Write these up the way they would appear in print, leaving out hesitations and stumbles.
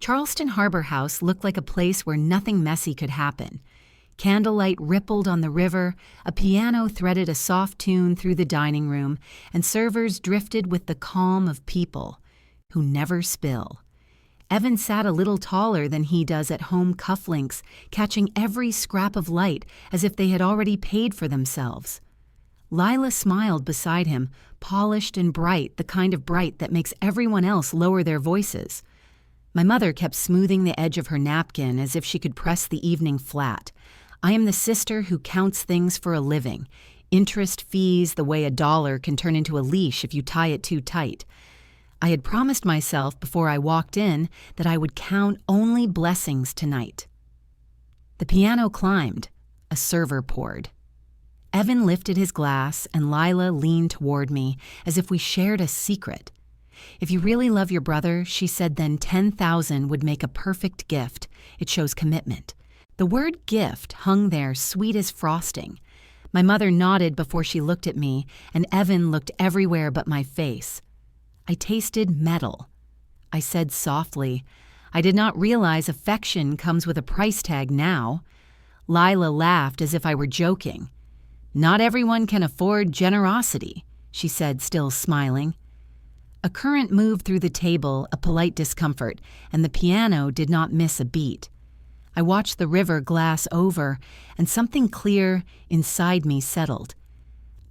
Charleston Harbor House looked like a place where nothing messy could happen. Candlelight rippled on the river, a piano threaded a soft tune through the dining room, and servers drifted with the calm of people who never spill. Evan sat a little taller than he does at home cufflinks, catching every scrap of light as if they had already paid for themselves. Lila smiled beside him, polished and bright, the kind of bright that makes everyone else lower their voices. My mother kept smoothing the edge of her napkin as if she could press the evening flat. I am the sister who counts things for a living. Interest fees the way $1 can turn into a leash if you tie it too tight. I had promised myself before I walked in that I would count only blessings tonight. The piano climbed. A server poured. Evan lifted his glass and Lila leaned toward me as if we shared a secret. If you really love your brother, she said, then 10,000 would make a perfect gift. It shows commitment. The word gift hung there sweet as frosting. My mother nodded before she looked at me, and Evan looked everywhere but my face. I tasted metal. I said softly, I did not realize affection comes with a price tag now. Lila laughed as if I were joking. Not everyone can afford generosity, she said, still smiling. A current moved through the table, a polite discomfort, and the piano did not miss a beat. I watched the river glass over, and something clear inside me settled.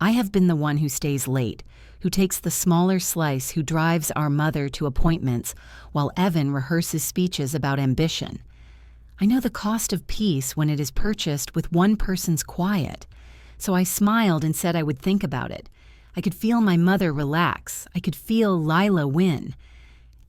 I have been the one who stays late, who takes the smaller slice, who drives our mother to appointments, while Evan rehearses speeches about ambition. I know the cost of peace when it is purchased with one person's quiet, so I smiled and said I would think about it. I could feel my mother relax. I could feel Lila win.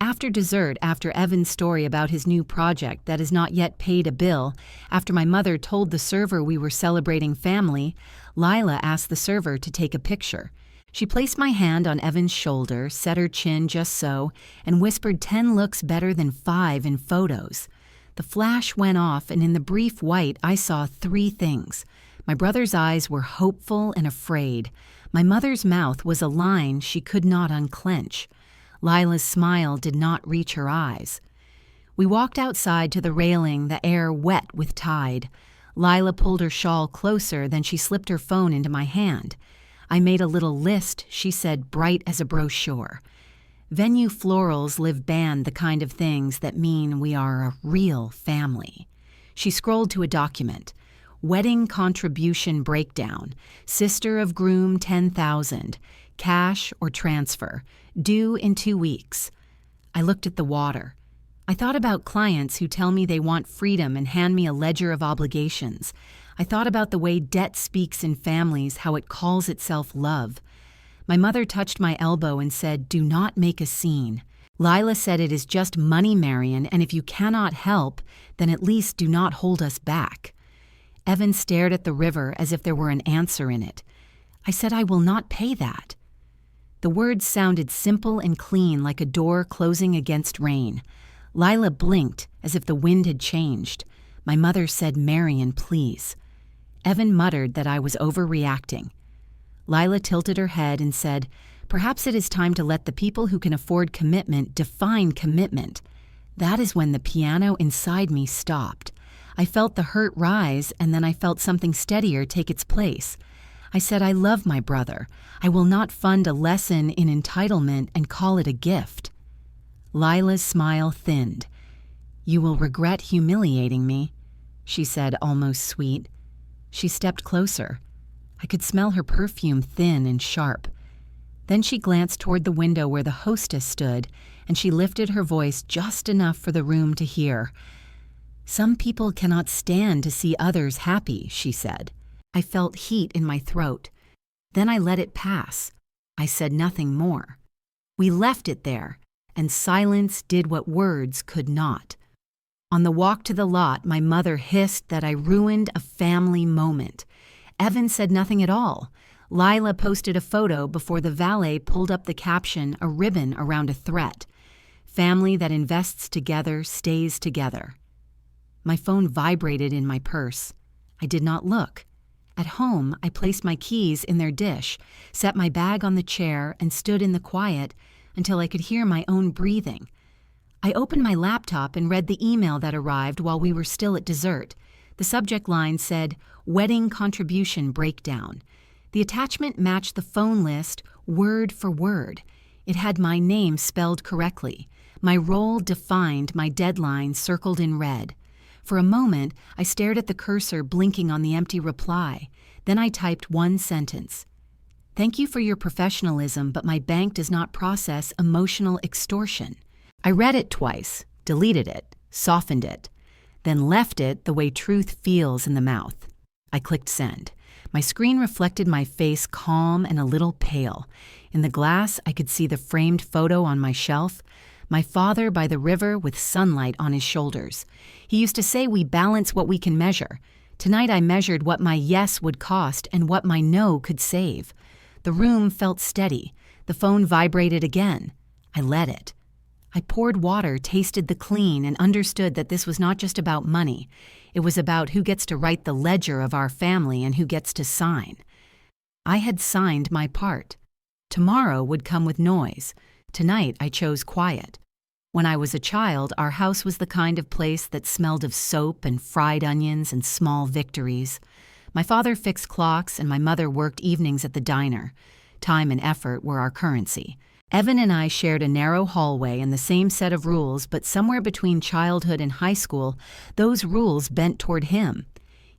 After dessert, after Evan's story about his new project that has not yet paid a bill, after my mother told the server we were celebrating family, Lila asked the server to take a picture. She placed my hand on Evan's shoulder, set her chin just so, and whispered 10 looks better than 5 in photos. The flash went off, and in the brief white I saw 3 things. My brother's eyes were hopeful and afraid. My mother's mouth was a line she could not unclench. Lila's smile did not reach her eyes. We walked outside to the railing, the air wet with tide. Lila pulled her shawl closer, then she slipped her phone into my hand. I made a little list, she said, bright as a brochure. Venue florals live banned the kind of things that mean we are a real family. She scrolled to a document. Wedding contribution breakdown. Sister of groom 10,000. Cash or transfer. Due in 2 weeks. I looked at the water. I thought about clients who tell me they want freedom and hand me a ledger of obligations. I thought about the way debt speaks in families, how it calls itself love. My mother touched my elbow and said, do not make a scene. Lila said it is just money, Marion, and if you cannot help, then at least do not hold us back. Evan stared at the river as if there were an answer in it. I said, I will not pay that. The words sounded simple and clean, like a door closing against rain. Lila blinked as if the wind had changed. My mother said, Marion, please. Evan muttered that I was overreacting. Lila tilted her head and said, perhaps it is time to let the people who can afford commitment define commitment. That is when the piano inside me stopped. I felt the hurt rise, and then I felt something steadier take its place. I said, I love my brother. I will not fund a lesson in entitlement and call it a gift. Lila's smile thinned. You will regret humiliating me, she said, almost sweet. She stepped closer. I could smell her perfume thin and sharp. Then she glanced toward the window where the hostess stood, and she lifted her voice just enough for the room to hear. Some people cannot stand to see others happy, she said. I felt heat in my throat. Then I let it pass. I said nothing more. We left it there, and silence did what words could not. On the walk to the lot, my mother hissed that I ruined a family moment. Evan said nothing at all. Lila posted a photo before the valet pulled up the caption, a ribbon around a threat. Family that invests together stays together. My phone vibrated in my purse. I did not look. At home, I placed my keys in their dish, set my bag on the chair, and stood in the quiet until I could hear my own breathing. I opened my laptop and read the email that arrived while we were still at dessert. The subject line said, "Wedding Contribution Breakdown." The attachment matched the phone list word for word. It had my name spelled correctly, my role defined, my deadline circled in red. For a moment, I stared at the cursor blinking on the empty reply. Then I typed one sentence. "Thank you for your professionalism, but my bank does not process emotional extortion." I read it twice, deleted it, softened it, then left it the way truth feels in the mouth. I clicked send. My screen reflected my face calm and a little pale. In the glass, I could see the framed photo on my shelf, my father by the river with sunlight on his shoulders. He used to say we balance what we can measure. Tonight I measured what my yes would cost and what my no could save. The room felt steady. The phone vibrated again. I let it. I poured water, tasted the clean, and understood that this was not just about money. It was about who gets to write the ledger of our family and who gets to sign. I had signed my part. Tomorrow would come with noise. Tonight I chose quiet. When I was a child, our house was the kind of place that smelled of soap and fried onions and small victories. My father fixed clocks and my mother worked evenings at the diner. Time and effort were our currency. Evan and I shared a narrow hallway and the same set of rules, but somewhere between childhood and high school, those rules bent toward him.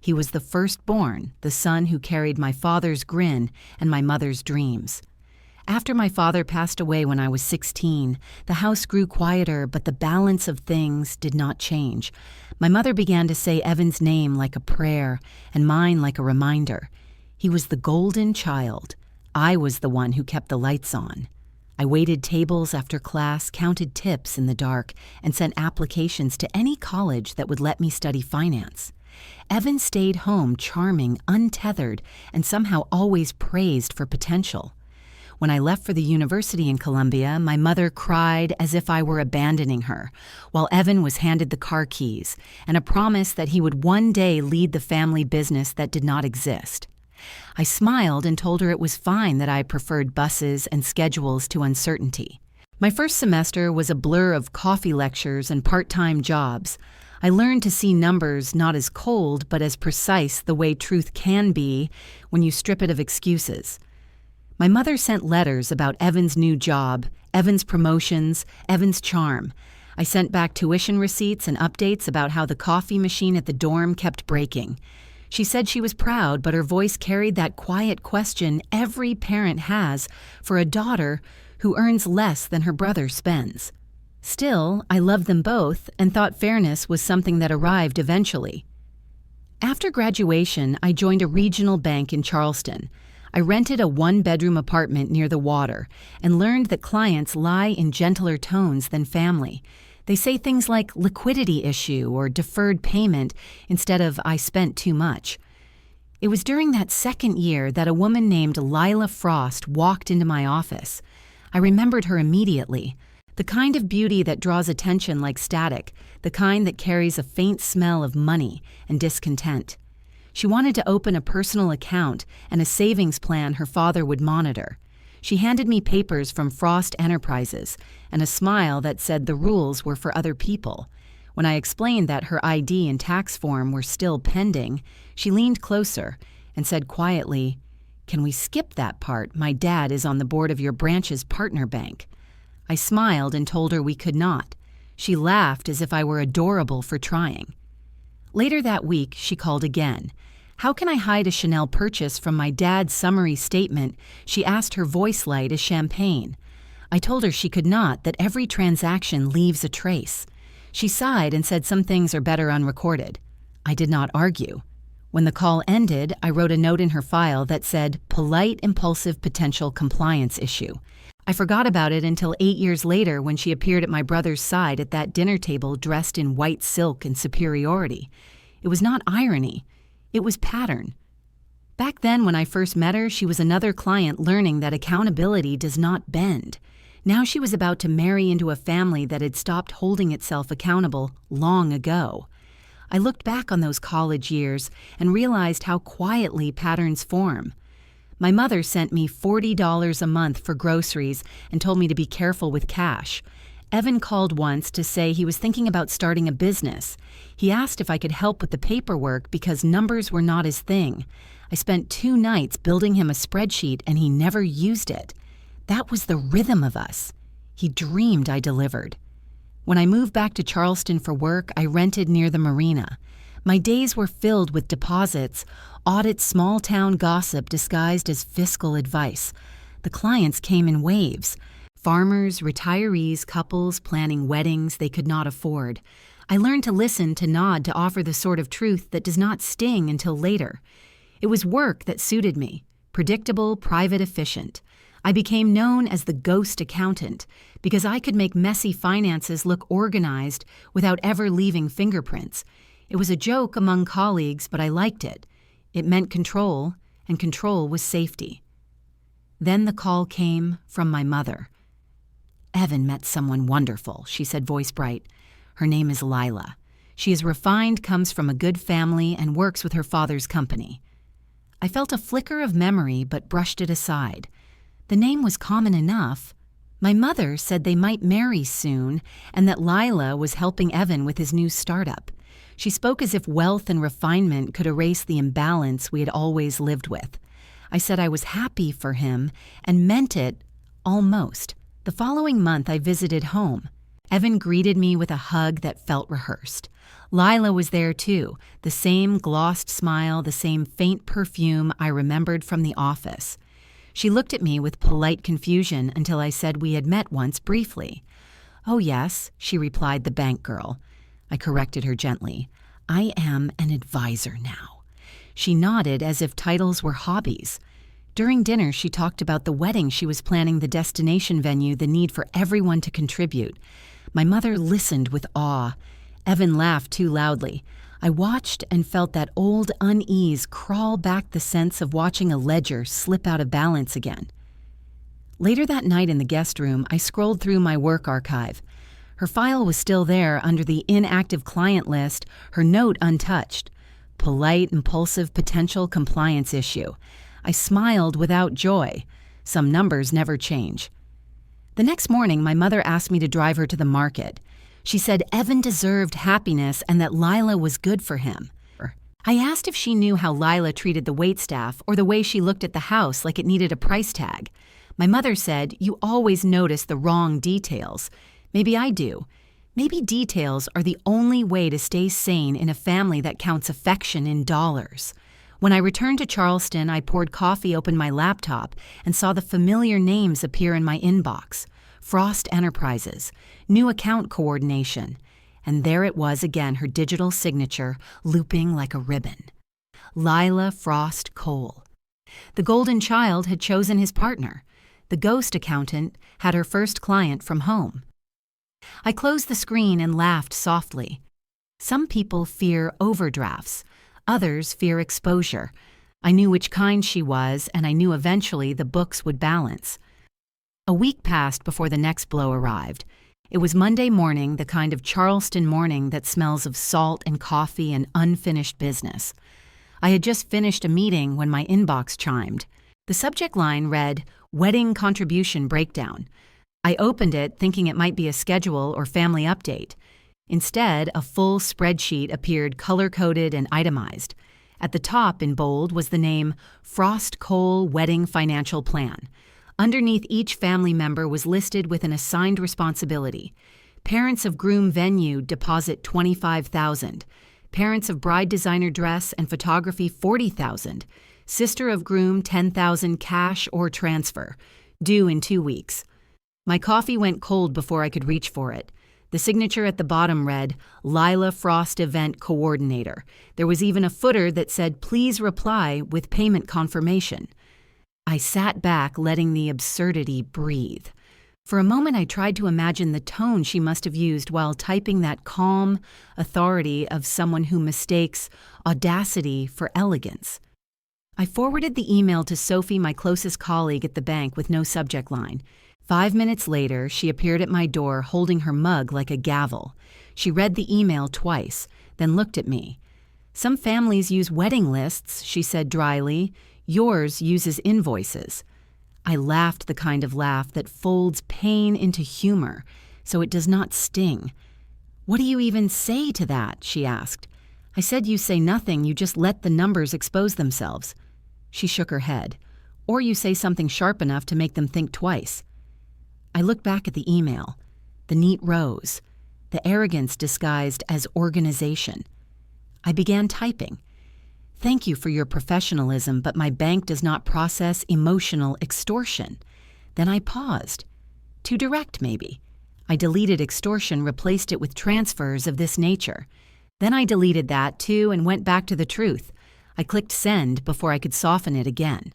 He was the firstborn, the son who carried my father's grin and my mother's dreams. After my father passed away when I was 16, the house grew quieter, but the balance of things did not change. My mother began to say Evan's name like a prayer and mine like a reminder. He was the golden child. I was the one who kept the lights on. I waited tables after class, counted tips in the dark, and sent applications to any college that would let me study finance. Evan stayed home, charming, untethered, and somehow always praised for potential. When I left for the university in Columbia, my mother cried as if I were abandoning her, while Evan was handed the car keys and a promise that he would one day lead the family business that did not exist. I smiled and told her it was fine that I preferred buses and schedules to uncertainty. My first semester was a blur of coffee lectures and part-time jobs. I learned to see numbers not as cold but as precise the way truth can be when you strip it of excuses. My mother sent letters about Evan's new job, Evan's promotions, Evan's charm. I sent back tuition receipts and updates about how the coffee machine at the dorm kept breaking. She said she was proud, but her voice carried that quiet question every parent has for a daughter who earns less than her brother spends. Still, I loved them both and thought fairness was something that arrived eventually. After graduation, I joined a regional bank in Charleston. I rented a one-bedroom apartment near the water and learned that clients lie in gentler tones than family. They say things like liquidity issue or deferred payment instead of I spent too much. It was during that second year that a woman named Lila Frost walked into my office. I remembered her immediately. The kind of beauty that draws attention like static, the kind that carries a faint smell of money and discontent. She wanted to open a personal account and a savings plan her father would monitor. She handed me papers from Frost Enterprises and a smile that said the rules were for other people. When I explained that her ID and tax form were still pending, she leaned closer and said quietly, "Can we skip that part? My dad is on the board of your branch's partner bank." I smiled and told her we could not. She laughed as if I were adorable for trying. Later that week, she called again. How can I hide a Chanel purchase from my dad's summary statement? She asked, her voice light as champagne. I told her she could not, that every transaction leaves a trace. She sighed and said some things are better unrecorded. I did not argue. When the call ended, I wrote a note in her file that said, "Polite, impulsive, potential compliance issue." I forgot about it until 8 years later when she appeared at my brother's side at that dinner table dressed in white silk and superiority. It was not irony. It was pattern. Back then, when I first met her, she was another client learning that accountability does not bend. Now she was about to marry into a family that had stopped holding itself accountable long ago. I looked back on those college years and realized how quietly patterns form. My mother sent me $40 a month for groceries and told me to be careful with cash. Evan called once to say he was thinking about starting a business. He asked if I could help with the paperwork because numbers were not his thing. I spent 2 nights building him a spreadsheet and he never used it. That was the rhythm of us. He dreamed I delivered. When I moved back to Charleston for work, I rented near the marina. My days were filled with deposits, audit small-town gossip disguised as fiscal advice. The clients came in waves. Farmers, retirees, couples planning weddings they could not afford. I learned to listen, to nod, to offer the sort of truth that does not sting until later. It was work that suited me, predictable, private, efficient. I became known as the ghost accountant because I could make messy finances look organized without ever leaving fingerprints. It was a joke among colleagues, but I liked it. It meant control, and control was safety. Then the call came from my mother. "Evan met someone wonderful," she said, voice bright. "Her name is Lila. She is refined, comes from a good family, and works with her father's company." I felt a flicker of memory but brushed it aside. The name was common enough. My mother said they might marry soon and that Lila was helping Evan with his new startup. She spoke as if wealth and refinement could erase the imbalance we had always lived with. I said I was happy for him and meant it almost. The following month, I visited home. Evan greeted me with a hug that felt rehearsed. Lila was there too, the same glossed smile, the same faint perfume I remembered from the office. She looked at me with polite confusion until I said we had met once briefly. "Oh yes," she replied, "the bank girl." I corrected her gently. "I am an advisor now." She nodded as if titles were hobbies. During dinner, she talked about the wedding she was planning, the destination venue, the need for everyone to contribute. My mother listened with awe. Evan laughed too loudly. I watched and felt that old unease crawl back, the sense of watching a ledger slip out of balance again. Later that night in the guest room, I scrolled through my work archive. Her file was still there under the inactive client list, her note untouched. Polite, impulsive, potential compliance issue. I smiled without joy. Some numbers never change. The next morning, my mother asked me to drive her to the market. She said Evan deserved happiness and that Lila was good for him. I asked if she knew how Lila treated the waitstaff or the way she looked at the house like it needed a price tag. My mother said, "You always notice the wrong details." Maybe I do. Maybe details are the only way to stay sane in a family that counts affection in dollars. When I returned to Charleston, I poured coffee, opened my laptop, and saw the familiar names appear in my inbox. Frost Enterprises, new account coordination. And there it was again, her digital signature, looping like a ribbon. Lila Frost Cole. The golden child had chosen his partner. The ghost accountant had her first client from home. I closed the screen and laughed softly. Some people fear overdrafts. Others fear exposure. I knew which kind she was, and I knew eventually the books would balance. A week passed before the next blow arrived. It was Monday morning, the kind of Charleston morning that smells of salt and coffee and unfinished business. I had just finished a meeting when my inbox chimed. The subject line read, "Wedding Contribution Breakdown." I opened it thinking it might be a schedule or family update. Instead, a full spreadsheet appeared, color-coded and itemized. At the top, in bold, was the name Frost Cole Wedding Financial Plan. Underneath each family member was listed with an assigned responsibility. Parents of groom venue deposit $25,000. Parents of bride designer dress and photography $40,000. Sister of groom $10,000 cash or transfer. Due in 2 weeks. My coffee went cold before I could reach for it. The signature at the bottom read, Lila Frost Event Coordinator. There was even a footer that said, "Please reply with payment confirmation." I sat back, letting the absurdity breathe. For a moment, I tried to imagine the tone she must have used while typing that calm authority of someone who mistakes audacity for elegance. I forwarded the email to Sophie, my closest colleague at the bank, with no subject line. 5 minutes later, she appeared at my door holding her mug like a gavel. She read the email twice, then looked at me. "Some families use wedding lists," she said dryly. "Yours uses invoices." I laughed the kind of laugh that folds pain into humor. so it does not sting. What do you even say to that? She asked. I said you say nothing, you just let the numbers expose themselves. She shook her head. Or you say something sharp enough to make them think twice. I looked back at the email. The neat rows. The arrogance disguised as organization. I began typing. Thank you for your professionalism, but my bank does not process emotional extortion. Then I paused. Too direct, maybe. I deleted extortion, replaced it with transfers of this nature. Then I deleted that, too, and went back to the truth. I clicked send before I could soften it again.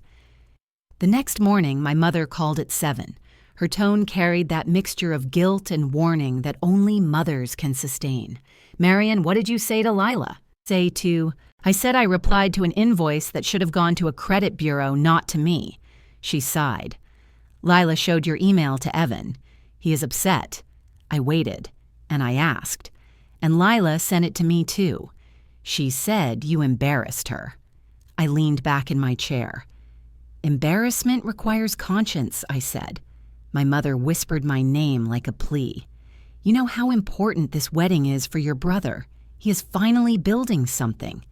The next morning, my mother called at 7. Her tone carried that mixture of guilt and warning that only mothers can sustain. Marian, what did you say to Lila? I said I replied to an invoice that should have gone to a credit bureau, not to me. She sighed. Lila showed your email to Evan. He is upset. I waited, and I asked. And Lila sent it to me too. She said you embarrassed her. I leaned back in my chair. Embarrassment requires conscience, I said. My mother whispered my name like a plea. You know how important this wedding is for your brother. He is finally building something.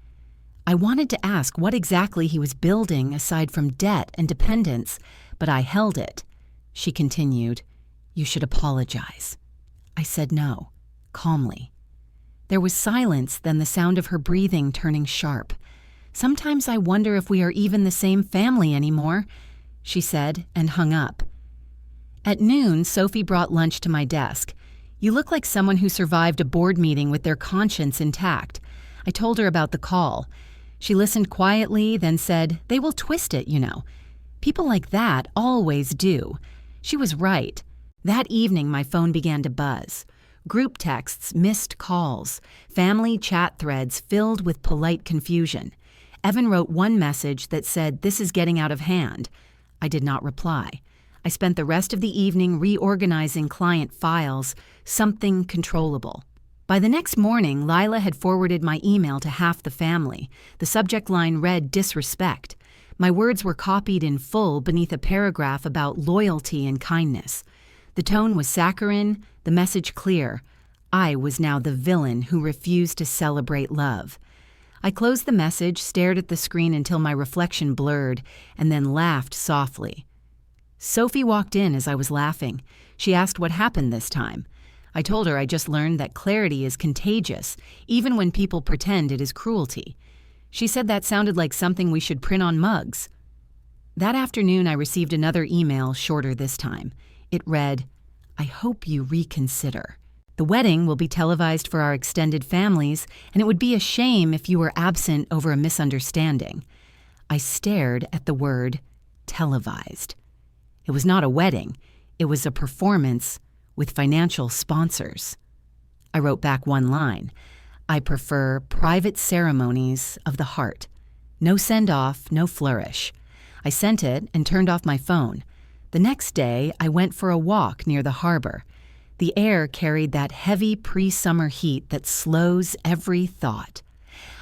I wanted to ask what exactly he was building aside from debt and dependence, but I held it. She continued, You should apologize. I said no, calmly. There was silence, then the sound of her breathing turning sharp. Sometimes I wonder if we are even the same family anymore, she said, and hung up. At noon, Sophie brought lunch to my desk. You look like someone who survived a board meeting with their conscience intact. I told her about the call. She listened quietly, then said, They will twist it, you know. People like that always do. She was right. That evening, my phone began to buzz. Group texts, missed calls, family chat threads filled with polite confusion. Evan wrote one message that said, This is getting out of hand. I did not reply. I spent the rest of the evening reorganizing client files, something controllable. By the next morning, Lila had forwarded my email to half the family. The subject line read disrespect. My words were copied in full beneath a paragraph about loyalty and kindness. The tone was saccharine, the message clear. I was now the villain who refused to celebrate love. I closed the message, stared at the screen until my reflection blurred, and then laughed softly. Sophie walked in as I was laughing. She asked what happened this time. I told her I just learned that clarity is contagious, even when people pretend it is cruelty. She said that sounded like something we should print on mugs. That afternoon, I received another email, shorter this time. It read, I hope you reconsider. The wedding will be televised for our extended families, and it would be a shame if you were absent over a misunderstanding. I stared at the word televised. It was not a wedding. It was a performance with financial sponsors. I wrote back one line. I prefer private ceremonies of the heart. No send-off, no flourish. I sent it and turned off my phone. The next day, I went for a walk near the harbor. The air carried that heavy pre-summer heat that slows every thought.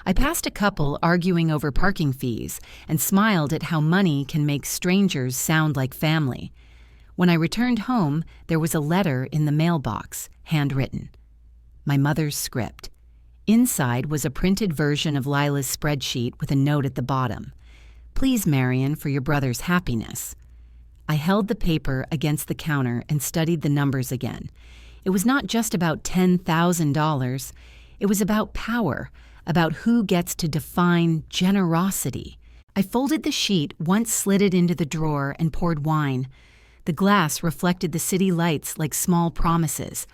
I passed a couple arguing over parking fees and smiled at how money can make strangers sound like family. When I returned home, there was a letter in the mailbox, handwritten. My mother's script. Inside was a printed version of Lila's spreadsheet with a note at the bottom. Please, Marian, for your brother's happiness. I held the paper against the counter and studied the numbers again. It was not just about $10,000. It was about power, about who gets to define generosity. I folded the sheet, once slid it into the drawer, and poured wine. The glass reflected the city lights like small promises.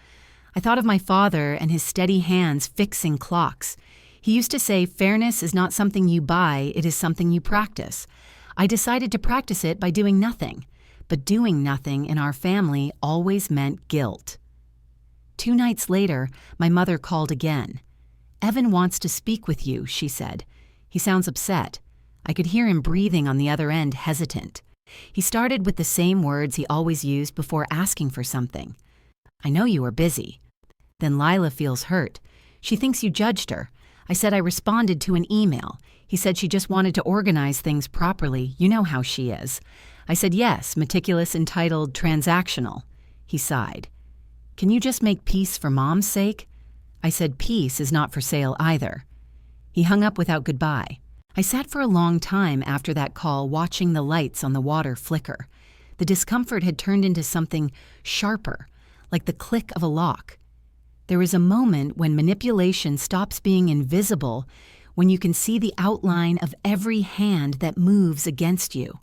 I thought of my father and his steady hands fixing clocks. He used to say, fairness is not something you buy, it is something you practice. I decided to practice it by doing nothing. But doing nothing in our family always meant guilt. 2 nights later, my mother called again. Evan wants to speak with you, she said. He sounds upset. I could hear him breathing on the other end, hesitant. He started with the same words he always used before asking for something. I know you are busy. Then Lila feels hurt. She thinks you judged her. I said I responded to an email. He said she just wanted to organize things properly. You know how she is. I said yes, meticulous, entitled, transactional. He sighed. Can you just make peace for Mom's sake? I said peace is not for sale either. He hung up without goodbye. I sat for a long time after that call watching the lights on the water flicker. The discomfort had turned into something sharper, like the click of a lock. There is a moment when manipulation stops being invisible, when you can see the outline of every hand that moves against you.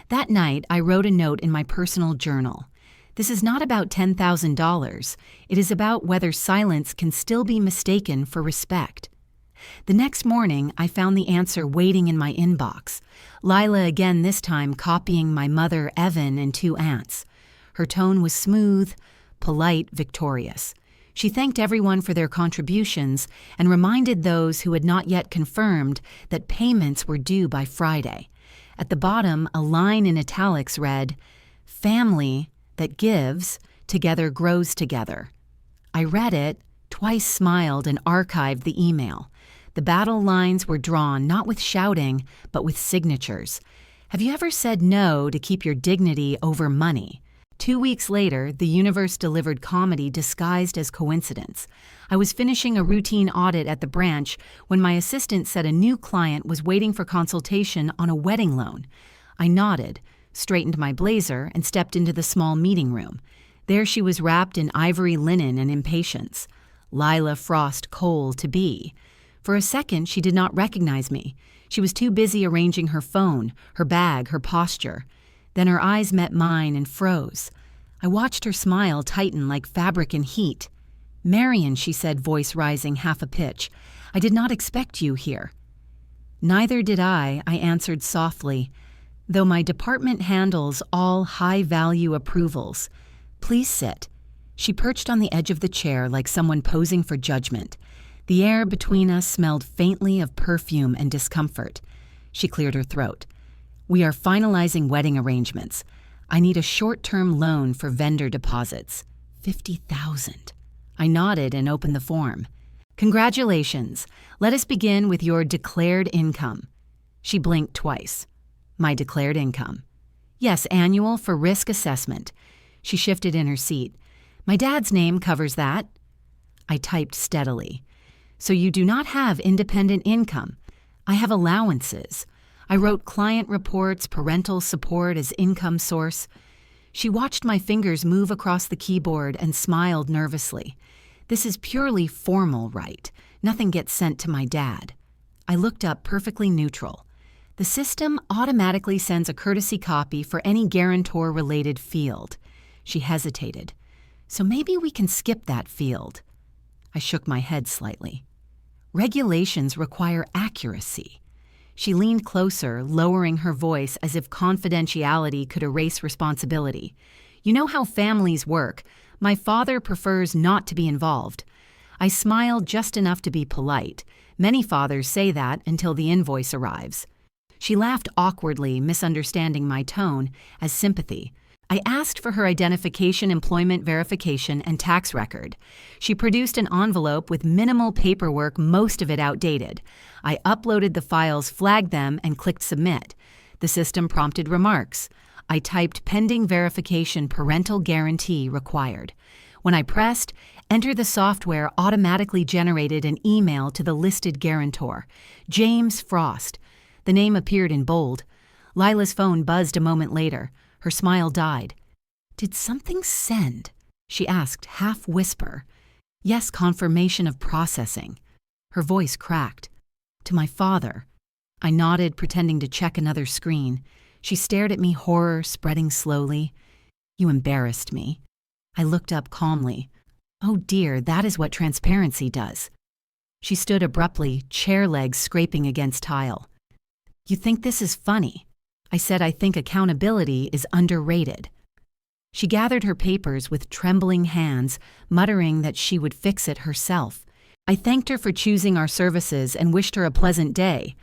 That night, I wrote a note in my personal journal. This is not about $10,000. It is about whether silence can still be mistaken for respect. The next morning, I found the answer waiting in my inbox. Lila again, this time copying my mother, Evan, and 2 aunts. Her tone was smooth, polite, victorious. She thanked everyone for their contributions and reminded those who had not yet confirmed that payments were due by Friday. At the bottom, a line in italics read, "Family that gives together grows together." I read it, twice smiled, and archived the email. The battle lines were drawn not with shouting, but with signatures. Have you ever said no to keep your dignity over money? 2 weeks later, the universe delivered comedy disguised as coincidence. I was finishing a routine audit at the branch when my assistant said a new client was waiting for consultation on a wedding loan. I nodded, straightened my blazer, and stepped into the small meeting room. There she was wrapped in ivory linen and impatience. Lila Frost Cole-to-be. For a second, she did not recognize me. She was too busy arranging her phone, her bag, her posture. Then her eyes met mine and froze. I watched her smile tighten like fabric in heat. "Marion," she said, voice rising half a pitch, "I did not expect you here." "Neither did I answered softly, "though my department handles all high-value approvals. Please sit." She perched on the edge of the chair like someone posing for judgment. The air between us smelled faintly of perfume and discomfort. She cleared her throat. "We are finalizing wedding arrangements. I need a short-term loan for vendor deposits. 50,000. I nodded and opened the form. "Congratulations. Let us begin with your declared income." She blinked twice. "My declared income." "Yes, annual for risk assessment." She shifted in her seat. "My dad's name covers that." I typed steadily. "So you do not have independent income." "I have allowances." I wrote client reports, parental support as income source. She watched my fingers move across the keyboard and smiled nervously. "This is purely formal, right? Nothing gets sent to my dad." I looked up, perfectly neutral. "The system automatically sends a courtesy copy for any guarantor-related field." She hesitated. "So maybe we can skip that field." I shook my head slightly. "Regulations require accuracy." She leaned closer, lowering her voice as if confidentiality could erase responsibility. "You know how families work. My father prefers not to be involved." I smiled just enough to be polite. Many fathers say that until the invoice arrives. She laughed awkwardly, misunderstanding my tone as sympathy. I asked for her identification, employment verification, and tax record. She produced an envelope with minimal paperwork, most of it outdated. I uploaded the files, flagged them, and clicked submit. The system prompted remarks. I typed pending verification, parental guarantee required. When I pressed, enter, the software automatically generated an email to the listed guarantor, James Frost. The name appeared in bold. Lila's phone buzzed a moment later. Her smile died. "Did something send?" she asked, half whisper. "Yes, confirmation of processing." Her voice cracked. "To my father." I nodded, pretending to check another screen. She stared at me, horror spreading slowly. "You embarrassed me." I looked up calmly. "Oh dear, that is what transparency does." She stood abruptly, chair legs scraping against tile. "You think this is funny?" I said, "I think accountability is underrated." She gathered her papers with trembling hands, muttering that she would fix it herself. I thanked her for choosing our services and wished her a pleasant day.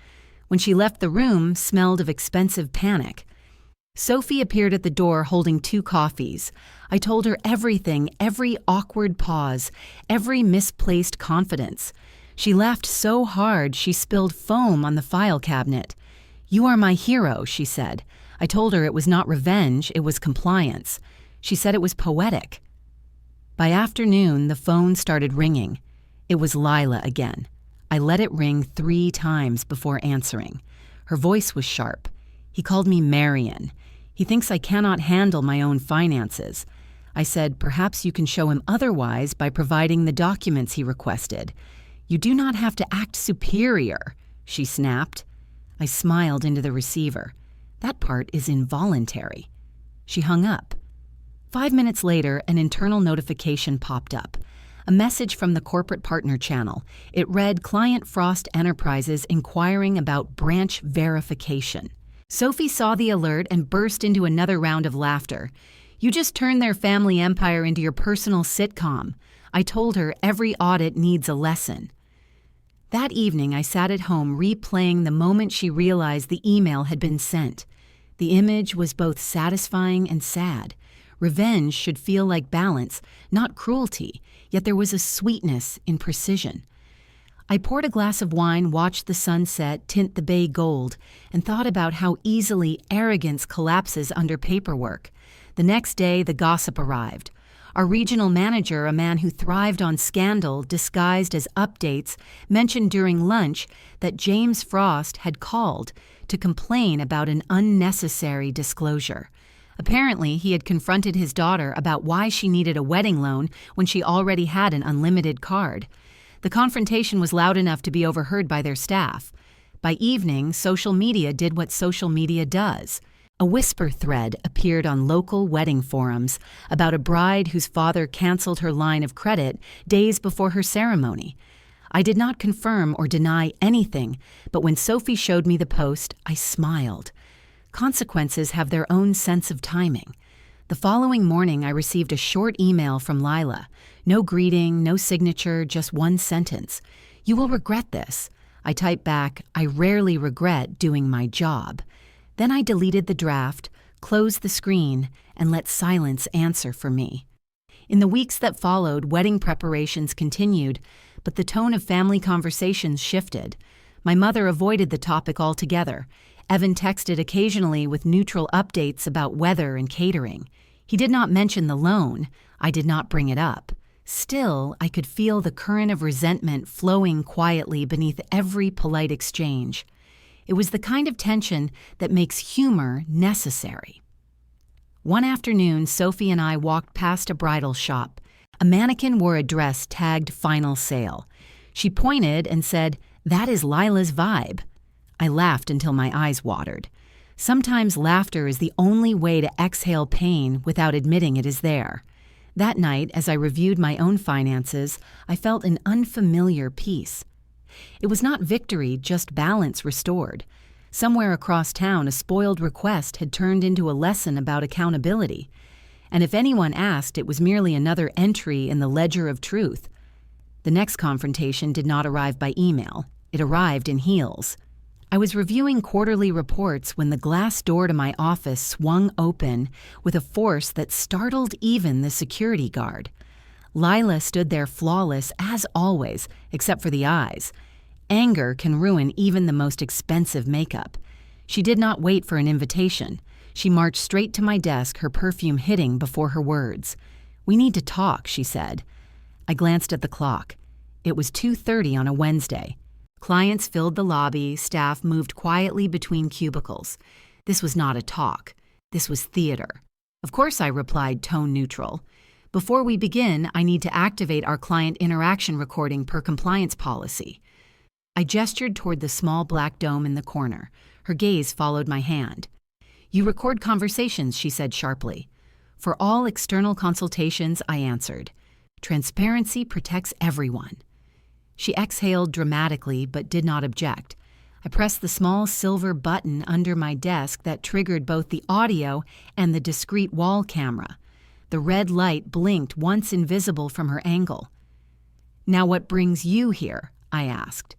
When she left the room, smelled of expensive panic. Sophie appeared at the door holding 2 coffees. I told her everything, every awkward pause, every misplaced confidence. She laughed so hard she spilled foam on the file cabinet. "You are my hero," she said. I told her it was not revenge, it was compliance. She said it was poetic. By afternoon, the phone started ringing. It was Lila again. I let it ring 3 times before answering. Her voice was sharp. He called me Marion. He thinks I cannot handle my own finances. I said, perhaps you can show him otherwise by providing the documents he requested. You do not have to act superior, she snapped. I smiled into the receiver. That part is involuntary. She hung up. 5 minutes later, an internal notification popped up. A message from the corporate partner channel. It read, Client Frost Enterprises inquiring about branch verification. Sophie saw the alert and burst into another round of laughter. You just turned their family empire into your personal sitcom. I told her every audit needs a lesson. That evening, I sat at home replaying the moment she realized the email had been sent. The image was both satisfying and sad. Revenge should feel like balance, not cruelty, yet there was a sweetness in precision. I poured a glass of wine, watched the sunset tint the bay gold, and thought about how easily arrogance collapses under paperwork. The next day, the gossip arrived. Our regional manager, a man who thrived on scandal disguised as updates, mentioned during lunch that James Frost had called to complain about an unnecessary disclosure. Apparently, he had confronted his daughter about why she needed a wedding loan when she already had an unlimited card. The confrontation was loud enough to be overheard by their staff. By evening, social media did what social media does. A whisper thread appeared on local wedding forums about a bride whose father canceled her line of credit days before her ceremony. I did not confirm or deny anything, but when Sophie showed me the post, I smiled. Consequences have their own sense of timing. The following morning, I received a short email from Lila. No greeting, no signature, just one sentence. You will regret this. I typed back, I rarely regret doing my job. Then I deleted the draft, closed the screen, and let silence answer for me. In the weeks that followed, wedding preparations continued, but the tone of family conversations shifted. My mother avoided the topic altogether. Evan texted occasionally with neutral updates about weather and catering. He did not mention the loan. I did not bring it up. Still, I could feel the current of resentment flowing quietly beneath every polite exchange. It was the kind of tension that makes humor necessary. One afternoon, Sophie and I walked past a bridal shop. A mannequin wore a dress tagged Final Sale. She pointed and said, "That is Lila's vibe." I laughed until my eyes watered. Sometimes laughter is the only way to exhale pain without admitting it is there. That night, as I reviewed my own finances, I felt an unfamiliar peace. It was not victory, just balance restored. Somewhere across town, a spoiled request had turned into a lesson about accountability. And if anyone asked, it was merely another entry in the ledger of truth. The next confrontation did not arrive by email. It arrived in heels. I was reviewing quarterly reports when the glass door to my office swung open with a force that startled even the security guard. Lila stood there flawless as always, except for the eyes. Anger can ruin even the most expensive makeup. She did not wait for an invitation. She marched straight to my desk, her perfume hitting before her words. "We need to talk," she said. I glanced at the clock. It was 2:30 on a Wednesday. Clients filled the lobby, staff moved quietly between cubicles. This was not a talk. This was theater. Of course, I replied, tone neutral. Before we begin, I need to activate our client interaction recording per compliance policy. I gestured toward the small black dome in the corner. Her gaze followed my hand. "You record conversations," she said sharply. "For all external consultations," I answered. "Transparency protects everyone." She exhaled dramatically but did not object. I pressed the small silver button under my desk that triggered both the audio and the discrete wall camera. The red light blinked once invisible from her angle. "Now what brings you here?" I asked.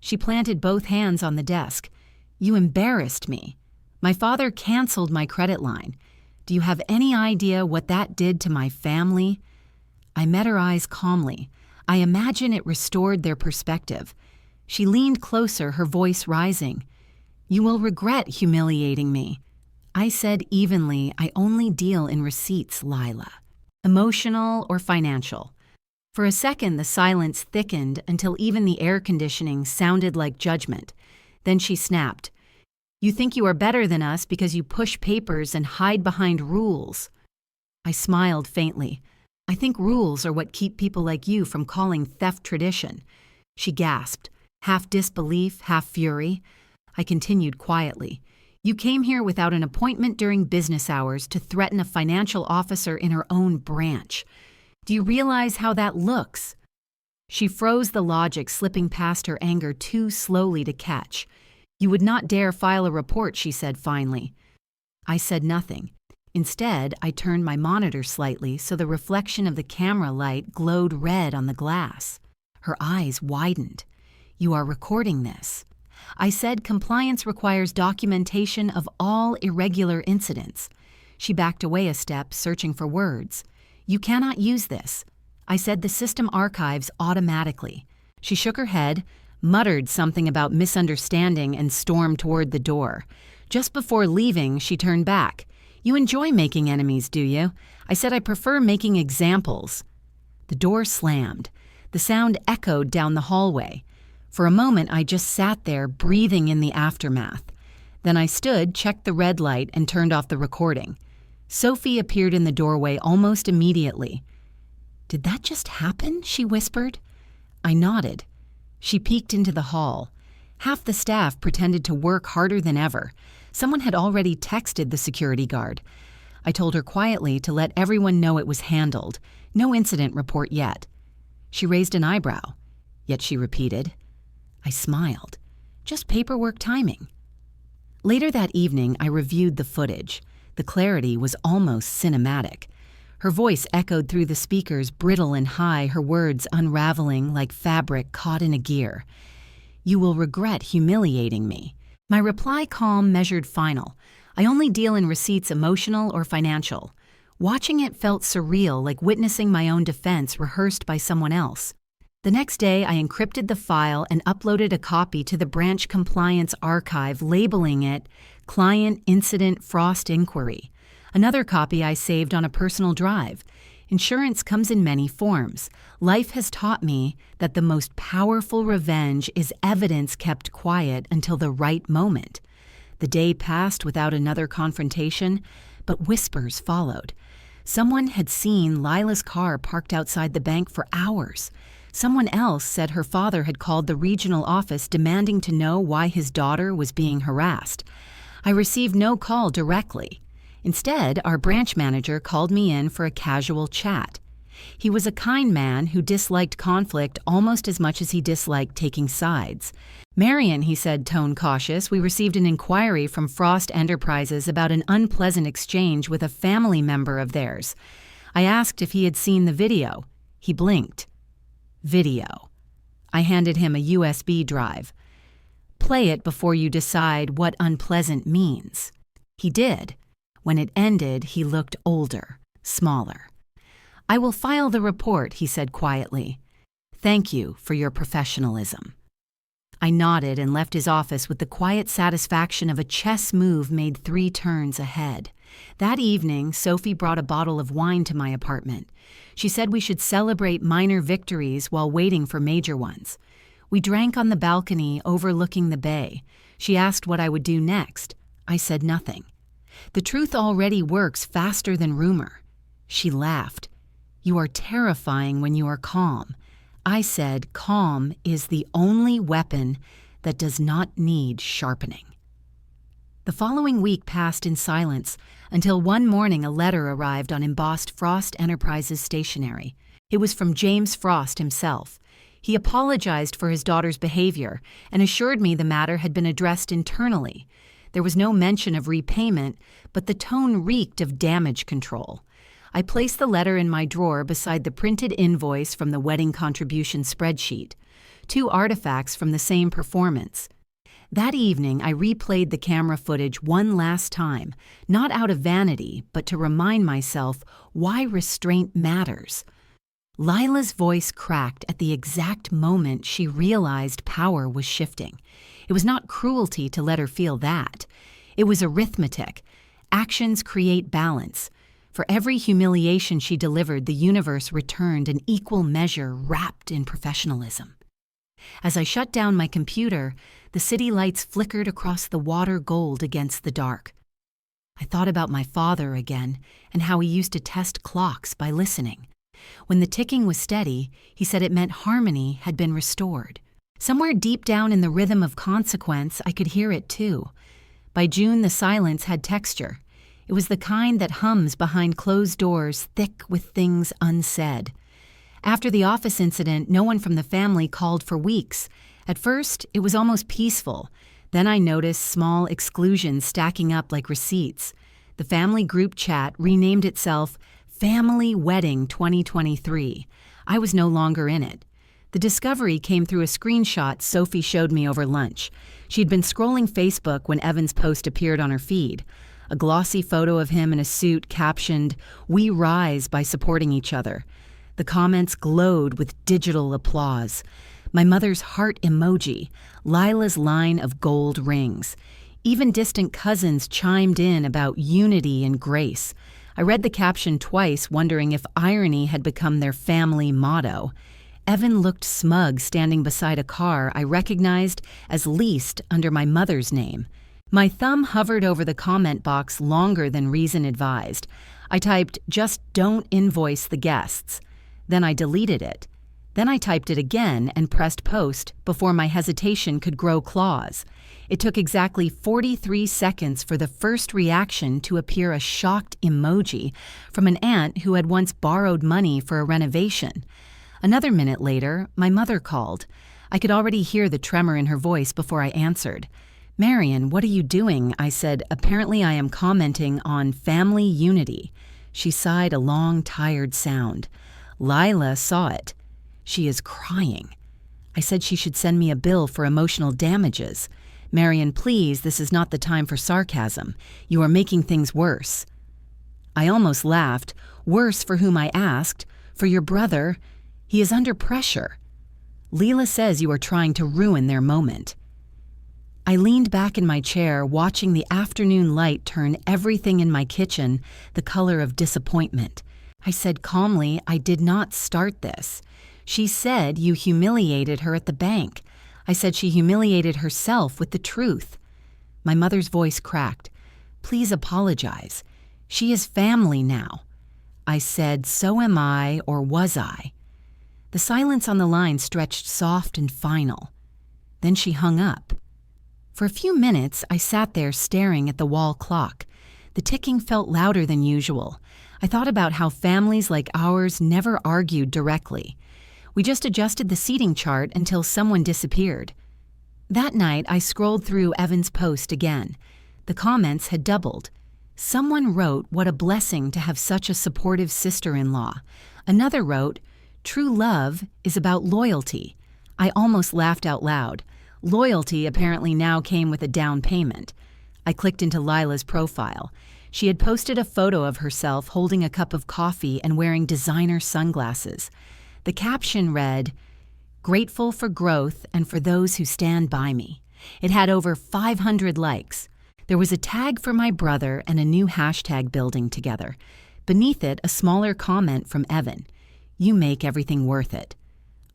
She planted both hands on the desk. "You embarrassed me. My father canceled my credit line. Do you have any idea what that did to my family?" I met her eyes calmly. I imagine it restored their perspective. She leaned closer, her voice rising. "You will regret humiliating me." I said evenly, "I only deal in receipts, Lila." Emotional or financial? For a second, the silence thickened until even the air conditioning sounded like judgment. Then she snapped. You think you are better than us because you push papers and hide behind rules. I smiled faintly. I think rules are what keep people like you from calling theft tradition. She gasped, half disbelief, half fury. I continued quietly. You came here without an appointment during business hours to threaten a financial officer in her own branch. Do you realize how that looks? She froze, the logic slipping past her anger too slowly to catch. You would not dare file a report, she said finally. I said nothing. Instead, I turned my monitor slightly so the reflection of the camera light glowed red on the glass. Her eyes widened. You are recording this. I said compliance requires documentation of all irregular incidents. She backed away a step, searching for words. You cannot use this. I said the system archives automatically. She shook her head, muttered something about misunderstanding, and stormed toward the door. Just before leaving, she turned back. You enjoy making enemies, do you? I said I prefer making examples. The door slammed. The sound echoed down the hallway. For a moment, I just sat there, breathing in the aftermath. Then I stood, checked the red light, and turned off the recording. Sophie appeared in the doorway almost immediately. Did that just happen? She whispered. I nodded. She peeked into the hall. Half the staff pretended to work harder than ever. Someone had already texted the security guard. I told her quietly to let everyone know it was handled. No incident report yet. She raised an eyebrow. Yet she repeated. I smiled. Just paperwork timing. Later that evening, I reviewed the footage. The clarity was almost cinematic. Her voice echoed through the speakers, brittle and high, her words unraveling like fabric caught in a gear. You will regret humiliating me. My reply calm, measured, final. I only deal in receipts, emotional or financial. Watching it felt surreal, like witnessing my own defense rehearsed by someone else. The next day, I encrypted the file and uploaded a copy to the branch compliance archive, labeling it Client Incident Frost Inquiry. Another copy I saved on a personal drive. Insurance comes in many forms. Life has taught me that the most powerful revenge is evidence kept quiet until the right moment. The day passed without another confrontation, but whispers followed. Someone had seen Lila's car parked outside the bank for hours. Someone else said her father had called the regional office demanding to know why his daughter was being harassed. I received no call directly. Instead, our branch manager called me in for a casual chat. He was a kind man who disliked conflict almost as much as he disliked taking sides. Marion, he said, tone cautious, we received an inquiry from Frost Enterprises about an unpleasant exchange with a family member of theirs. I asked if he had seen the video. He blinked. Video. I handed him a USB drive. Play it before you decide what unpleasant means. He did. When it ended, he looked older, smaller. I will file the report, he said quietly. Thank you for your professionalism. I nodded and left his office with the quiet satisfaction of a chess move made 3 turns ahead. That evening, Sophie brought a bottle of wine to my apartment. She said we should celebrate minor victories while waiting for major ones. We drank on the balcony overlooking the bay. She asked what I would do next. I said nothing. The truth already works faster than rumor. She laughed. You are terrifying when you are calm. I said calm is the only weapon that does not need sharpening. The following week passed in silence until one morning a letter arrived on embossed Frost Enterprises stationery. It was from James Frost himself. He apologized for his daughter's behavior and assured me the matter had been addressed internally. There was no mention of repayment, but the tone reeked of damage control. I placed the letter in my drawer beside the printed invoice from the wedding contribution spreadsheet, 2 artifacts from the same performance. That evening, I replayed the camera footage one last time, not out of vanity, but to remind myself why restraint matters. Lila's voice cracked at the exact moment she realized power was shifting. It was not cruelty to let her feel that. It was arithmetic. Actions create balance. For every humiliation she delivered, the universe returned an equal measure wrapped in professionalism. As I shut down my computer, the city lights flickered across the water gold against the dark. I thought about my father again and how he used to test clocks by listening. When the ticking was steady, he said it meant harmony had been restored. Somewhere deep down in the rhythm of consequence, I could hear it too. By June, the silence had texture. It was the kind that hums behind closed doors, thick with things unsaid. After the office incident, no one from the family called for weeks. At first, it was almost peaceful. Then I noticed small exclusions stacking up like receipts. The family group chat renamed itself Family Wedding 2023. I was no longer in it. The discovery came through a screenshot Sophie showed me over lunch. She'd been scrolling Facebook when Evan's post appeared on her feed. A glossy photo of him in a suit captioned, "We rise by supporting each other." The comments glowed with digital applause. My mother's heart emoji, Lila's line of gold rings. Even distant cousins chimed in about unity and grace. I read the caption twice, wondering if irony had become their family motto. Evan looked smug standing beside a car I recognized as leased under my mother's name. My thumb hovered over the comment box longer than reason advised. I typed, "Just don't invoice the guests." Then I deleted it. Then I typed it again and pressed post before my hesitation could grow claws. It took exactly 43 seconds for the first reaction to appear, a shocked emoji from an aunt who had once borrowed money for a renovation. Another minute later, my mother called. I could already hear the tremor in her voice before I answered. "Marion, what are you doing?" I said. "Apparently I am commenting on family unity." She sighed a long, tired sound. Lila saw it. "She is crying." I said she should send me a bill for emotional damages. "Marion, please, this is not the time for sarcasm. You are making things worse." I almost laughed. "Worse for whom?" I asked. "For your brother. He is under pressure." "Leela says you are trying to ruin their moment." I leaned back in my chair, watching the afternoon light turn everything in my kitchen the color of disappointment. I said calmly, "I did not start this. She said you humiliated her at the bank. I said she humiliated herself with the truth." My mother's voice cracked. "Please apologize. She is family now." I said, "So am I, or was I?" The silence on the line stretched soft and final. Then she hung up. For a few minutes, I sat there staring at the wall clock. The ticking felt louder than usual. I thought about how families like ours never argued directly. We just adjusted the seating chart until someone disappeared. That night, I scrolled through Evan's post again. The comments had doubled. Someone wrote, "What a blessing to have such a supportive sister-in-law." Another wrote, "True love is about loyalty." I almost laughed out loud. Loyalty apparently now came with a down payment. I clicked into Lila's profile. She had posted a photo of herself holding a cup of coffee and wearing designer sunglasses. The caption read, "Grateful for growth and for those who stand by me." It had over 500 likes. There was a tag for my brother and a new hashtag building together. Beneath it, a smaller comment from Evan. "You make everything worth it."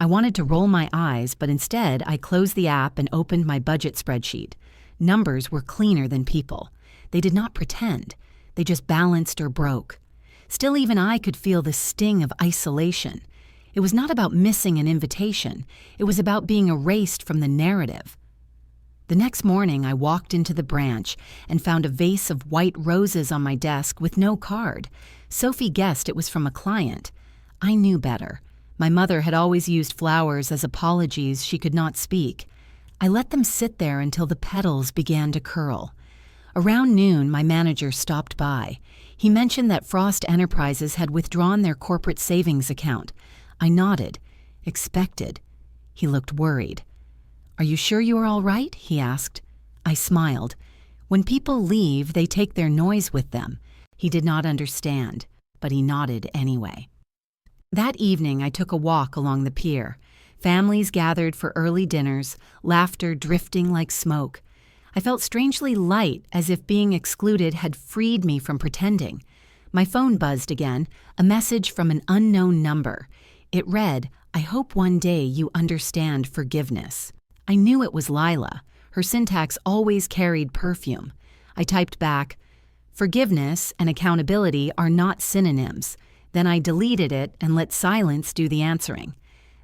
I wanted to roll my eyes, but instead I closed the app and opened my budget spreadsheet. Numbers were cleaner than people. They did not pretend. They just balanced or broke. Still, even I could feel the sting of isolation. It was not about missing an invitation. It was about being erased from the narrative. The next morning, I walked into the branch and found a vase of white roses on my desk with no card. Sophie guessed it was from a client. I knew better. My mother had always used flowers as apologies she could not speak. I let them sit there until the petals began to curl. Around noon, my manager stopped by. He mentioned that Frost Enterprises had withdrawn their corporate savings account. I nodded, expected. He looked worried. "Are you sure you are all right?" he asked. I smiled. "When people leave, they take their noise with them." He did not understand, but he nodded anyway. That evening, I took a walk along the pier. Families gathered for early dinners, laughter drifting like smoke. I felt strangely light, as if being excluded had freed me from pretending. My phone buzzed again, a message from an unknown number. It read, "I hope one day you understand forgiveness." I knew it was Lila. Her syntax always carried perfume. I typed back, "Forgiveness and accountability are not synonyms." Then I deleted it and let silence do the answering.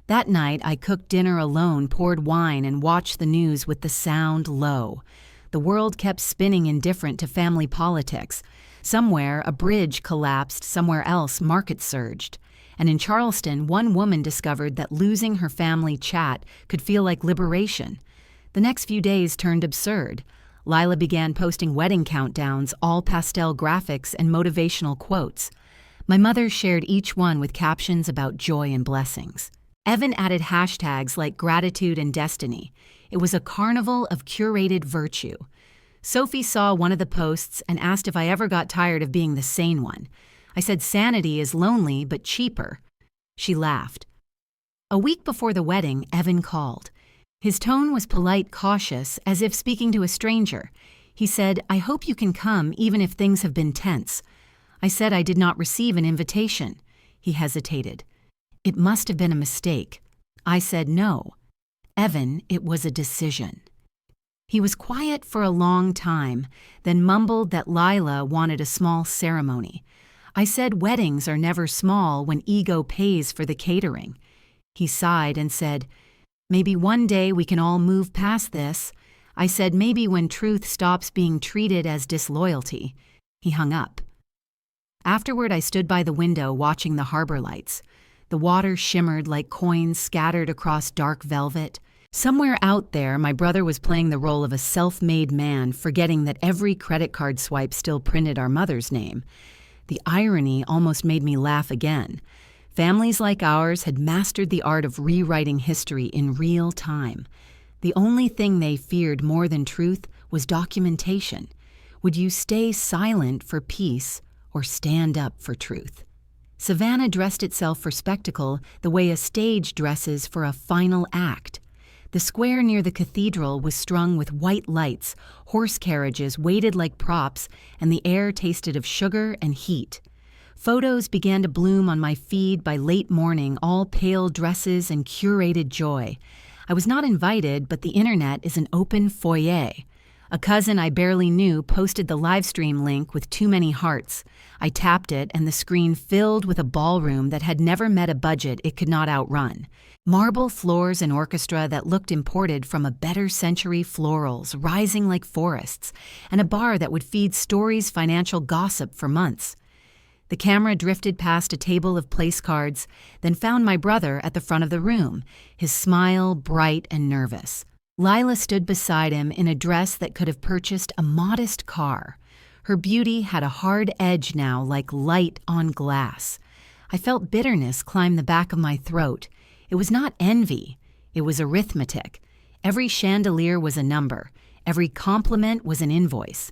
That night, I cooked dinner alone, poured wine, and watched the news with the sound low. The world kept spinning indifferent to family politics. Somewhere, a bridge collapsed, somewhere else, markets surged. And in Charleston, one woman discovered that losing her family chat could feel like liberation. The next few days turned absurd. Lila began posting wedding countdowns, all pastel graphics and motivational quotes. My mother shared each one with captions about joy and blessings. Evan added hashtags like gratitude and destiny. It was a carnival of curated virtue. Sophie saw one of the posts and asked if I ever got tired of being the sane one. I said sanity is lonely but cheaper. She laughed. A week before the wedding, Evan called. His tone was polite, cautious, as if speaking to a stranger. He said, "I hope you can come even if things have been tense." I said I did not receive an invitation. He hesitated. "It must have been a mistake." I said no. "Evan, it was a decision." He was quiet for a long time, then mumbled that Lila wanted a small ceremony. I said weddings are never small when ego pays for the catering. He sighed and said, "Maybe one day we can all move past this." I said maybe when truth stops being treated as disloyalty. He hung up. Afterward, I stood by the window watching the harbor lights. The water shimmered like coins scattered across dark velvet. Somewhere out there, my brother was playing the role of a self-made man, forgetting that every credit card swipe still printed our mother's name. The irony almost made me laugh again. Families like ours had mastered the art of rewriting history in real time. The only thing they feared more than truth was documentation. Would you stay silent for peace or stand up for truth? Savannah dressed itself for spectacle the way a stage dresses for a final act. The square near the cathedral was strung with white lights, horse carriages waited like props, and the air tasted of sugar and heat. Photos began to bloom on my feed by late morning, all pale dresses and curated joy. I was not invited, but the internet is an open foyer. A cousin I barely knew posted the livestream link with too many hearts. I tapped it, and the screen filled with a ballroom that had never met a budget it could not outrun. Marble floors and orchestra that looked imported from a better century, florals rising like forests, and a bar that would feed Story's financial gossip for months. The camera drifted past a table of place cards, then found my brother at the front of the room, his smile bright and nervous. Lila stood beside him in a dress that could have purchased a modest car. Her beauty had a hard edge now, like light on glass. I felt bitterness climb the back of my throat. It was not envy. It was arithmetic. Every chandelier was a number. Every compliment was an invoice.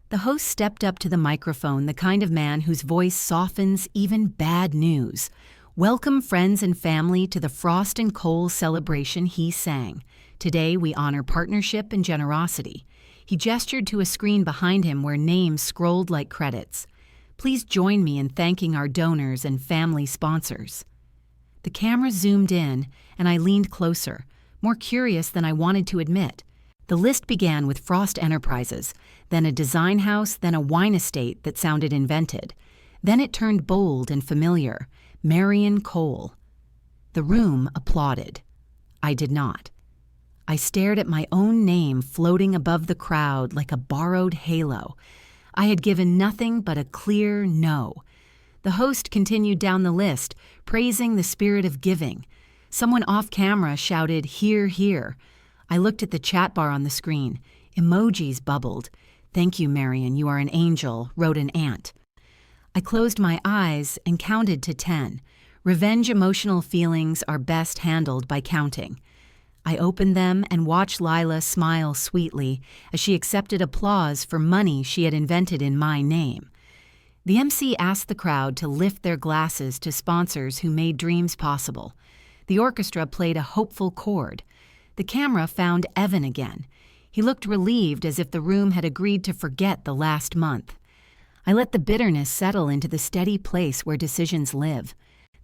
The host stepped up to the microphone, the kind of man whose voice softens even bad news. "Welcome, friends and family, to the Frost and Coal celebration," he sang. "Today we honor partnership and generosity." He gestured to a screen behind him where names scrolled like credits. "Please join me in thanking our donors and family sponsors." The camera zoomed in, and I leaned closer, more curious than I wanted to admit. The list began with Frost Enterprises, then a design house, then a wine estate that sounded invented. Then it turned bold and familiar, Marion Cole. The room applauded. I did not. I stared at my own name floating above the crowd like a borrowed halo. I had given nothing but a clear no. The host continued down the list, praising the spirit of giving. Someone off camera shouted, "Hear, hear." I looked at the chat bar on the screen. Emojis bubbled. "Thank you, Marion, you are an angel," wrote an aunt. I closed my eyes and counted to 10. Revenge emotional feelings are best handled by counting. I opened them and watched Lila smile sweetly as she accepted applause for money she had invented in my name. The MC asked the crowd to lift their glasses to sponsors who made dreams possible. The orchestra played a hopeful chord. The camera found Evan again. He looked relieved, as if the room had agreed to forget the last month. I let the bitterness settle into the steady place where decisions live.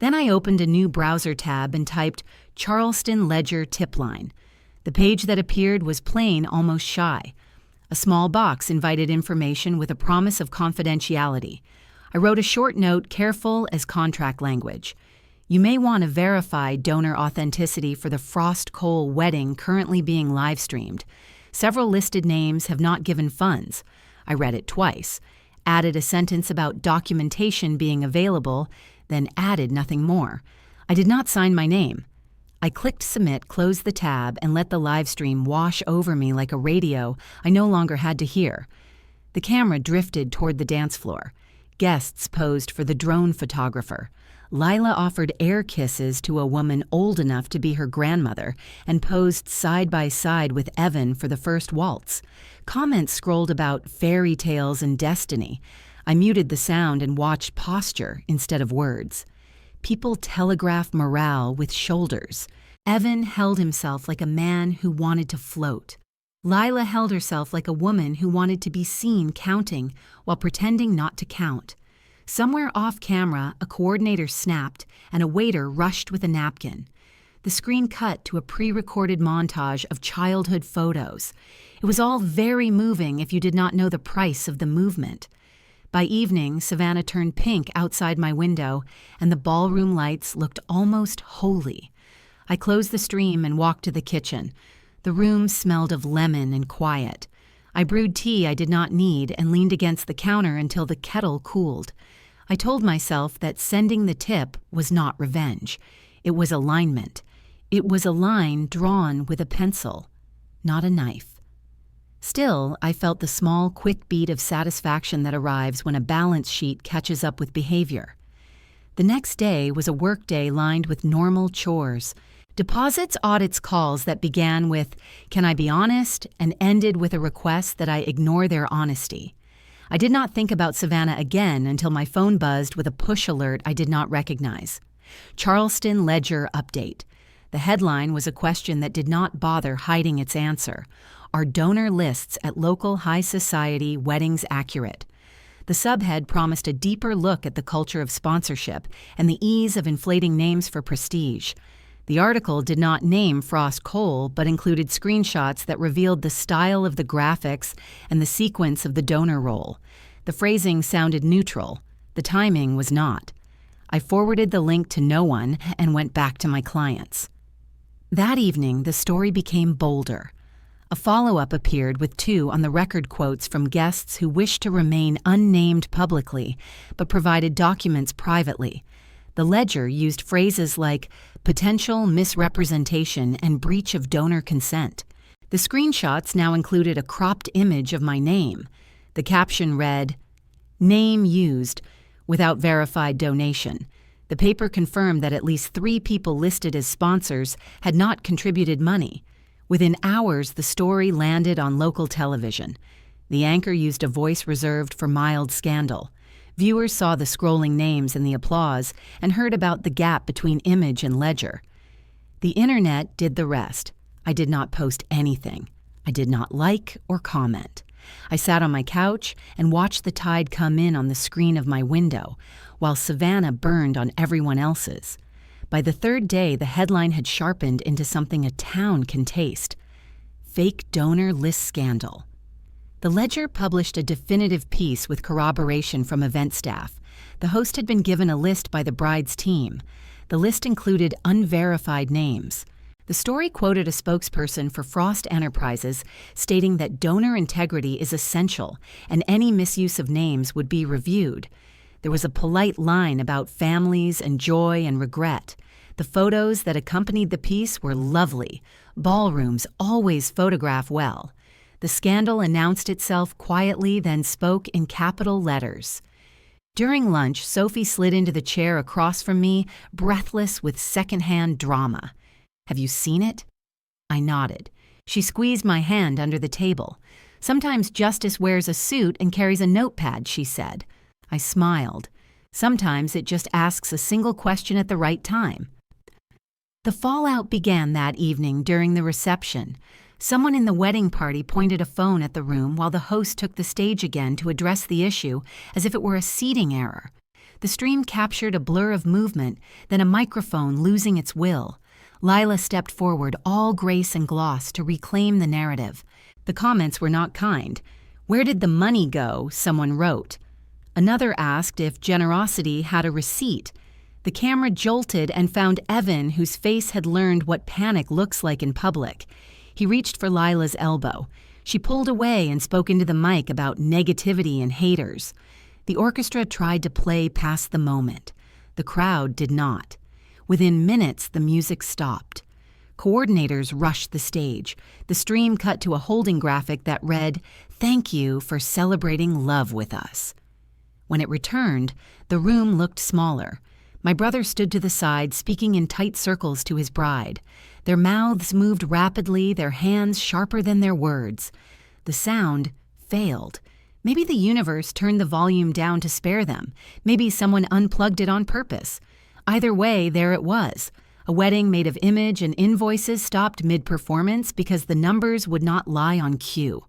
Then I opened a new browser tab and typed Charleston Ledger tip line. The page that appeared was plain, almost shy. A small box invited information with a promise of confidentiality. I wrote a short note, careful as contract language. You may want to verify donor authenticity for the Frost Cole wedding currently being live-streamed. Several listed names have not given funds. I read it twice, added a sentence about documentation being available, then added nothing more. I did not sign my name. I clicked submit, closed the tab, and let the live stream wash over me like a radio I no longer had to hear. The camera drifted toward the dance floor. Guests posed for the drone photographer. Lila offered air kisses to a woman old enough to be her grandmother and posed side by side with Evan for the first waltz. Comments scrolled about fairy tales and destiny. I muted the sound and watched posture instead of words. People telegraph morale with shoulders. Evan held himself like a man who wanted to float. Lila held herself like a woman who wanted to be seen counting while pretending not to count. Somewhere off camera, a coordinator snapped and a waiter rushed with a napkin. The screen cut to a pre-recorded montage of childhood photos. It was all very moving if you did not know the price of the movement. By evening, Savannah turned pink outside my window, and the ballroom lights looked almost holy. I closed the stream and walked to the kitchen. The room smelled of lemon and quiet. I brewed tea I did not need and leaned against the counter until the kettle cooled. I told myself that sending the tip was not revenge. It was alignment. It was a line drawn with a pencil, not a knife. Still, I felt the small, quick beat of satisfaction that arrives when a balance sheet catches up with behavior. The next day was a workday lined with normal chores. Deposits, audits, calls that began with, "Can I be honest?" and ended with a request that I ignore their honesty. I did not think about Savannah again until my phone buzzed with a push alert I did not recognize. Charleston Ledger update. The headline was a question that did not bother hiding its answer. Are donor lists at local high society weddings accurate? The subhead promised a deeper look at the culture of sponsorship and the ease of inflating names for prestige. The article did not name Frost Cole, but included screenshots that revealed the style of the graphics and the sequence of the donor roll. The phrasing sounded neutral. The timing was not. I forwarded the link to no one and went back to my clients. That evening, the story became bolder. A follow-up appeared with 2 on-the-record quotes from guests who wished to remain unnamed publicly, but provided documents privately. The ledger used phrases like potential misrepresentation and breach of donor consent. The screenshots now included a cropped image of my name. The caption read, "Name used, without verified donation." The paper confirmed that at least 3 people listed as sponsors had not contributed money. Within hours, the story landed on local television. The anchor used a voice reserved for mild scandal. Viewers saw the scrolling names and the applause and heard about the gap between image and ledger. The internet did the rest. I did not post anything. I did not like or comment. I sat on my couch and watched the tide come in on the screen of my window, while Savannah burned on everyone else's. By the 3rd day, the headline had sharpened into something a town can taste. Fake donor list scandal. The Ledger published a definitive piece with corroboration from event staff. The host had been given a list by the bride's team. The list included unverified names. The story quoted a spokesperson for Frost Enterprises stating that donor integrity is essential and any misuse of names would be reviewed. There was a polite line about families and joy and regret. The photos that accompanied the piece were lovely. Ballrooms always photograph well. The scandal announced itself quietly, then spoke in capital letters. During lunch, Sophie slid into the chair across from me, breathless with secondhand drama. "Have you seen it?" I nodded. She squeezed my hand under the table. "Sometimes Justice wears a suit and carries a notepad," she said. I smiled. Sometimes it just asks a single question at the right time. The fallout began that evening during the reception. Someone in the wedding party pointed a phone at the room while the host took the stage again to address the issue as if it were a seating error. The stream captured a blur of movement, then a microphone losing its will. Lila stepped forward, all grace and gloss, to reclaim the narrative. The comments were not kind. "Where did the money go?" someone wrote. Another asked if generosity had a receipt. The camera jolted and found Evan, whose face had learned what panic looks like in public. He reached for Lila's elbow. She pulled away and spoke into the mic about negativity and haters. The orchestra tried to play past the moment. The crowd did not. Within minutes, the music stopped. Coordinators rushed the stage. The stream cut to a holding graphic that read, "Thank you for celebrating love with us." When it returned, the room looked smaller. My brother stood to the side, speaking in tight circles to his bride. Their mouths moved rapidly, their hands sharper than their words. The sound failed. Maybe the universe turned the volume down to spare them. Maybe someone unplugged it on purpose. Either way, there it was. A wedding made of image and invoices stopped mid-performance because the numbers would not lie on cue.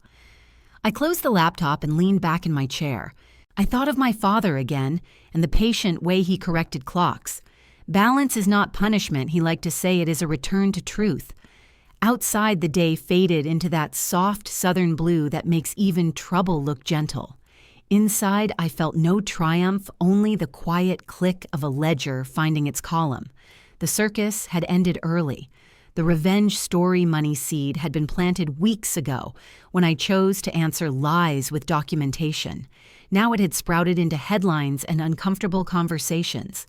I closed the laptop and leaned back in my chair. I thought of my father again and the patient way he corrected clocks. Balance is not punishment, he liked to say. It is a return to truth. Outside, the day faded into that soft southern blue that makes even trouble look gentle. Inside, I felt no triumph, only the quiet click of a ledger finding its column. The circus had ended early. The revenge story money seed had been planted weeks ago when I chose to answer lies with documentation. Now it had sprouted into headlines and uncomfortable conversations.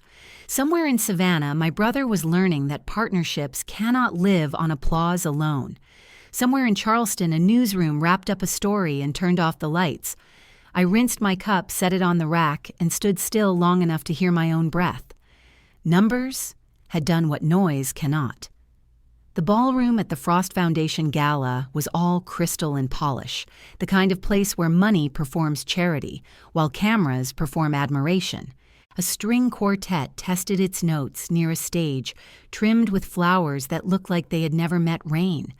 Somewhere in Savannah, my brother was learning that partnerships cannot live on applause alone. Somewhere in Charleston, a newsroom wrapped up a story and turned off the lights. I rinsed my cup, set it on the rack, and stood still long enough to hear my own breath. Numbers had done what noise cannot. The ballroom at the Frost Foundation Gala was all crystal and polish, the kind of place where money performs charity, while cameras perform admiration. A string quartet tested its notes near a stage, trimmed with flowers that looked like they had never met rain.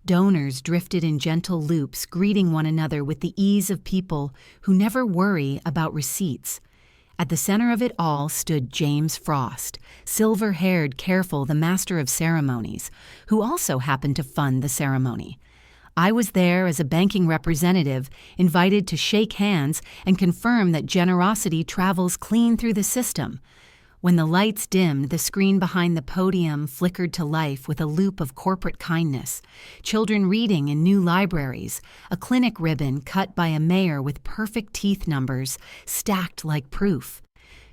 Donors drifted in gentle loops, greeting one another with the ease of people who never worry about receipts. At the center of it all stood James Frost, silver-haired, careful, the master of ceremonies, who also happened to fund the ceremony. I was there as a banking representative, invited to shake hands and confirm that generosity travels clean through the system. When the lights dimmed, the screen behind the podium flickered to life with a loop of corporate kindness, children reading in new libraries, a clinic ribbon cut by a mayor with perfect teeth numbers stacked like proof.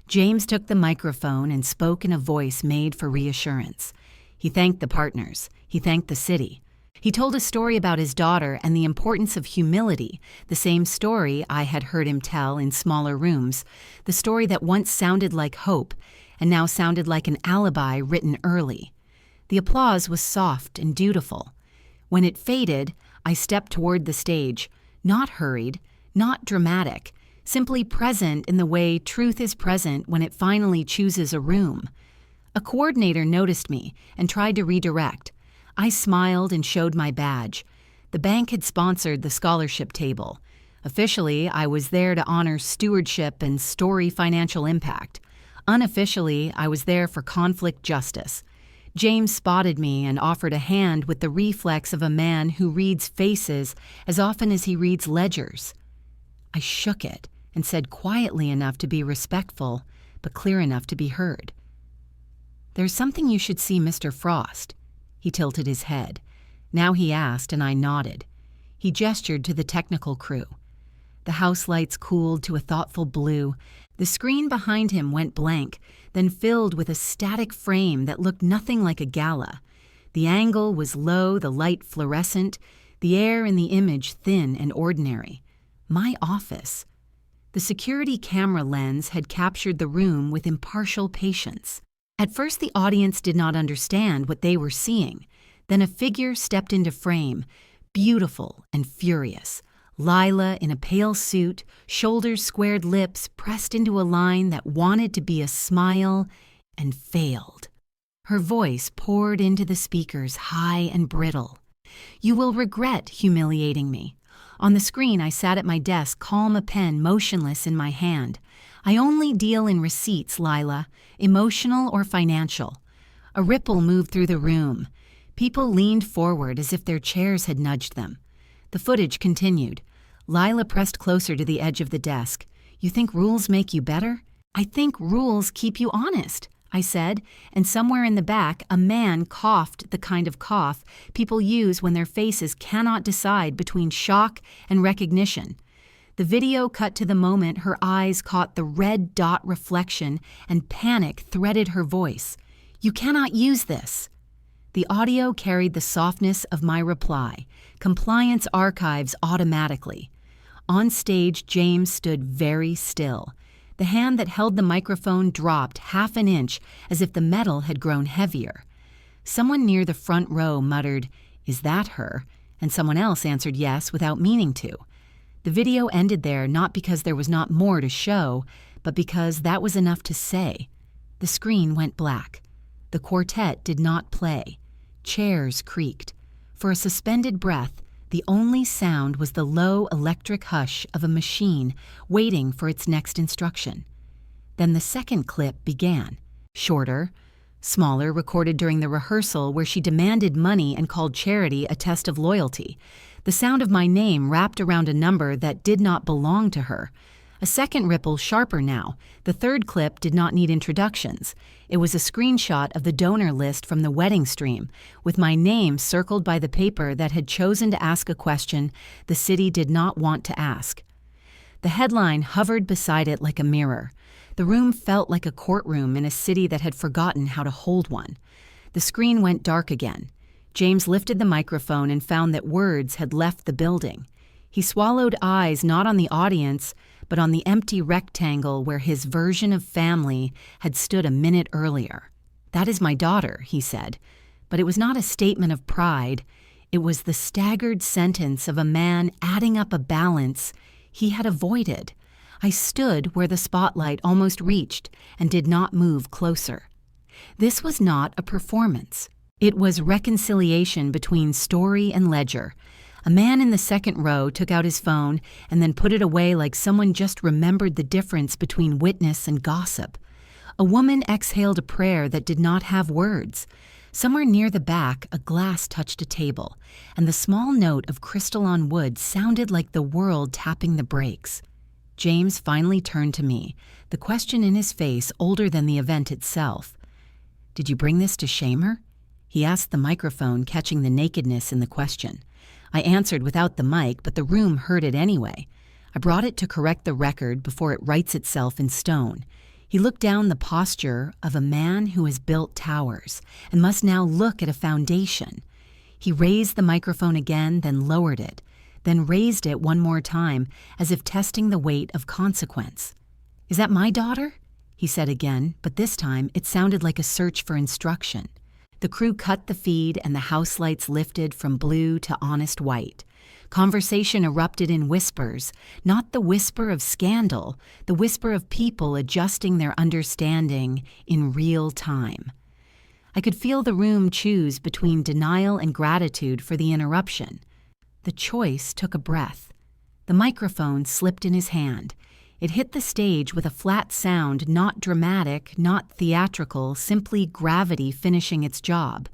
James took the microphone and spoke in a voice made for reassurance. He thanked the partners. He thanked the city. He told a story about his daughter and the importance of humility, the same story I had heard him tell in smaller rooms, the story that once sounded like hope and now sounded like an alibi written early. The applause was soft and dutiful. When it faded, I stepped toward the stage, not hurried, not dramatic, simply present in the way truth is present when it finally chooses a room. A coordinator noticed me and tried to redirect. I smiled and showed my badge. The bank had sponsored the scholarship table. Officially, I was there to honor stewardship and story financial impact. Unofficially, I was there for conflict justice. James spotted me and offered a hand with the reflex of a man who reads faces as often as he reads ledgers. I shook it and said quietly enough to be respectful, but clear enough to be heard. "There's something you should see Mr. Frost." He tilted his head. Now he asked, and I nodded. He gestured to the technical crew. The house lights cooled to a thoughtful blue. The screen behind him went blank, then filled with a static frame that looked nothing like a gala. The angle was low, the light fluorescent, the air in the image thin and ordinary. My office. The security camera lens had captured the room with impartial patience. At first, the audience did not understand what they were seeing. Then a figure stepped into frame, beautiful and furious. Lila in a pale suit, shoulders squared, lips pressed into a line that wanted to be a smile and failed. Her voice poured into the speakers, high and brittle. You will regret humiliating me. On the screen, I sat at my desk, calm, a pen motionless in my hand. I only deal in receipts, Lila, emotional or financial. A ripple moved through the room. People leaned forward as if their chairs had nudged them. The footage continued. Lila pressed closer to the edge of the desk. You think rules make you better? I think rules keep you honest, I said, and somewhere in the back, a man coughed the kind of cough people use when their faces cannot decide between shock and recognition. The video cut to the moment her eyes caught the red dot reflection and panic threaded her voice. You cannot use this. The audio carried the softness of my reply. Compliance archives automatically. On stage, James stood very still. The hand that held the microphone dropped half an inch as if the metal had grown heavier. Someone near the front row muttered, "Is that her?" And someone else answered yes without meaning to. The video ended there not because there was not more to show, but because that was enough to say. The screen went black. The quartet did not play. Chairs creaked. For a suspended breath, the only sound was the low electric hush of a machine waiting for its next instruction. Then the second clip began, shorter, smaller, recorded during the rehearsal where she demanded money and called charity a test of loyalty. The sound of my name wrapped around a number that did not belong to her. A second ripple, sharper now. The third clip did not need introductions. It was a screenshot of the donor list from the wedding stream, with my name circled by the paper that had chosen to ask a question the city did not want to ask. The headline hovered beside it like a mirror. The room felt like a courtroom in a city that had forgotten how to hold one. The screen went dark again. James lifted the microphone and found that words had left the building. He swallowed, eyes not on the audience, but on the empty rectangle where his version of family had stood a minute earlier. "That is my daughter," he said. But it was not a statement of pride. It was the staggered sentence of a man adding up a balance he had avoided. I stood where the spotlight almost reached and did not move closer. This was not a performance. It was reconciliation between story and ledger. A man in the second row took out his phone and then put it away like someone just remembered the difference between witness and gossip. A woman exhaled a prayer that did not have words. Somewhere near the back, a glass touched a table, and the small note of crystal on wood sounded like the world tapping the brakes. James finally turned to me, the question in his face older than the event itself. "Did you bring this to shame her?" He asked the microphone, catching the nakedness in the question. I answered without the mic, but the room heard it anyway. I brought it to correct the record before it writes itself in stone. He looked down the posture of a man who has built towers and must now look at a foundation. He raised the microphone again, then lowered it, then raised it one more time, as if testing the weight of consequence. "Is that my daughter?" he said again, but this time it sounded like a search for instruction. The crew cut the feed and the house lights lifted from blue to honest white. Conversation erupted in whispers, not the whisper of scandal, the whisper of people adjusting their understanding in real time. I could feel the room choose between denial and gratitude for the interruption. The choice took a breath. The microphone slipped in his hand. It hit the stage with a flat sound, not dramatic, not theatrical, simply gravity finishing its job.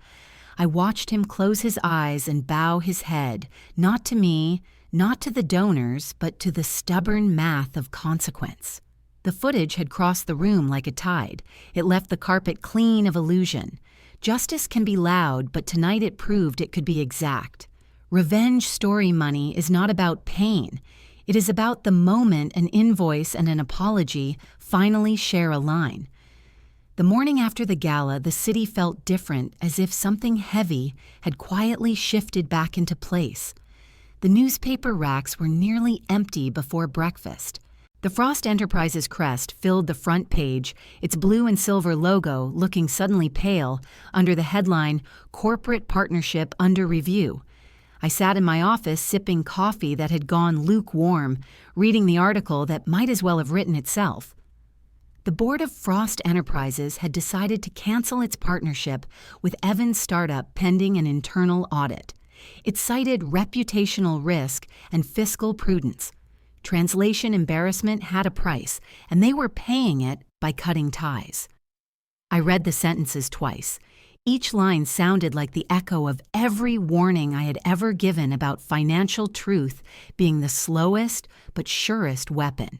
I watched him close his eyes and bow his head, not to me, not to the donors, but to the stubborn math of consequence. The footage had crossed the room like a tide. It left the carpet clean of illusion. Justice can be loud, but tonight it proved it could be exact. Revenge story money is not about pain. It is about the moment an invoice and an apology finally share a line. The morning after the gala, the city felt different, as if something heavy had quietly shifted back into place. The newspaper racks were nearly empty before breakfast. The Frost Enterprises crest filled the front page, its blue and silver logo looking suddenly pale under the headline, "Corporate Partnership Under Review." I sat in my office sipping coffee that had gone lukewarm, reading the article that might as well have written itself. The board of Frost Enterprises had decided to cancel its partnership with Evans Startup pending an internal audit. It cited reputational risk and fiscal prudence. Translation embarrassment had a price, and they were paying it by cutting ties. I read the sentences twice. Each line sounded like the echo of every warning I had ever given about financial truth being the slowest but surest weapon.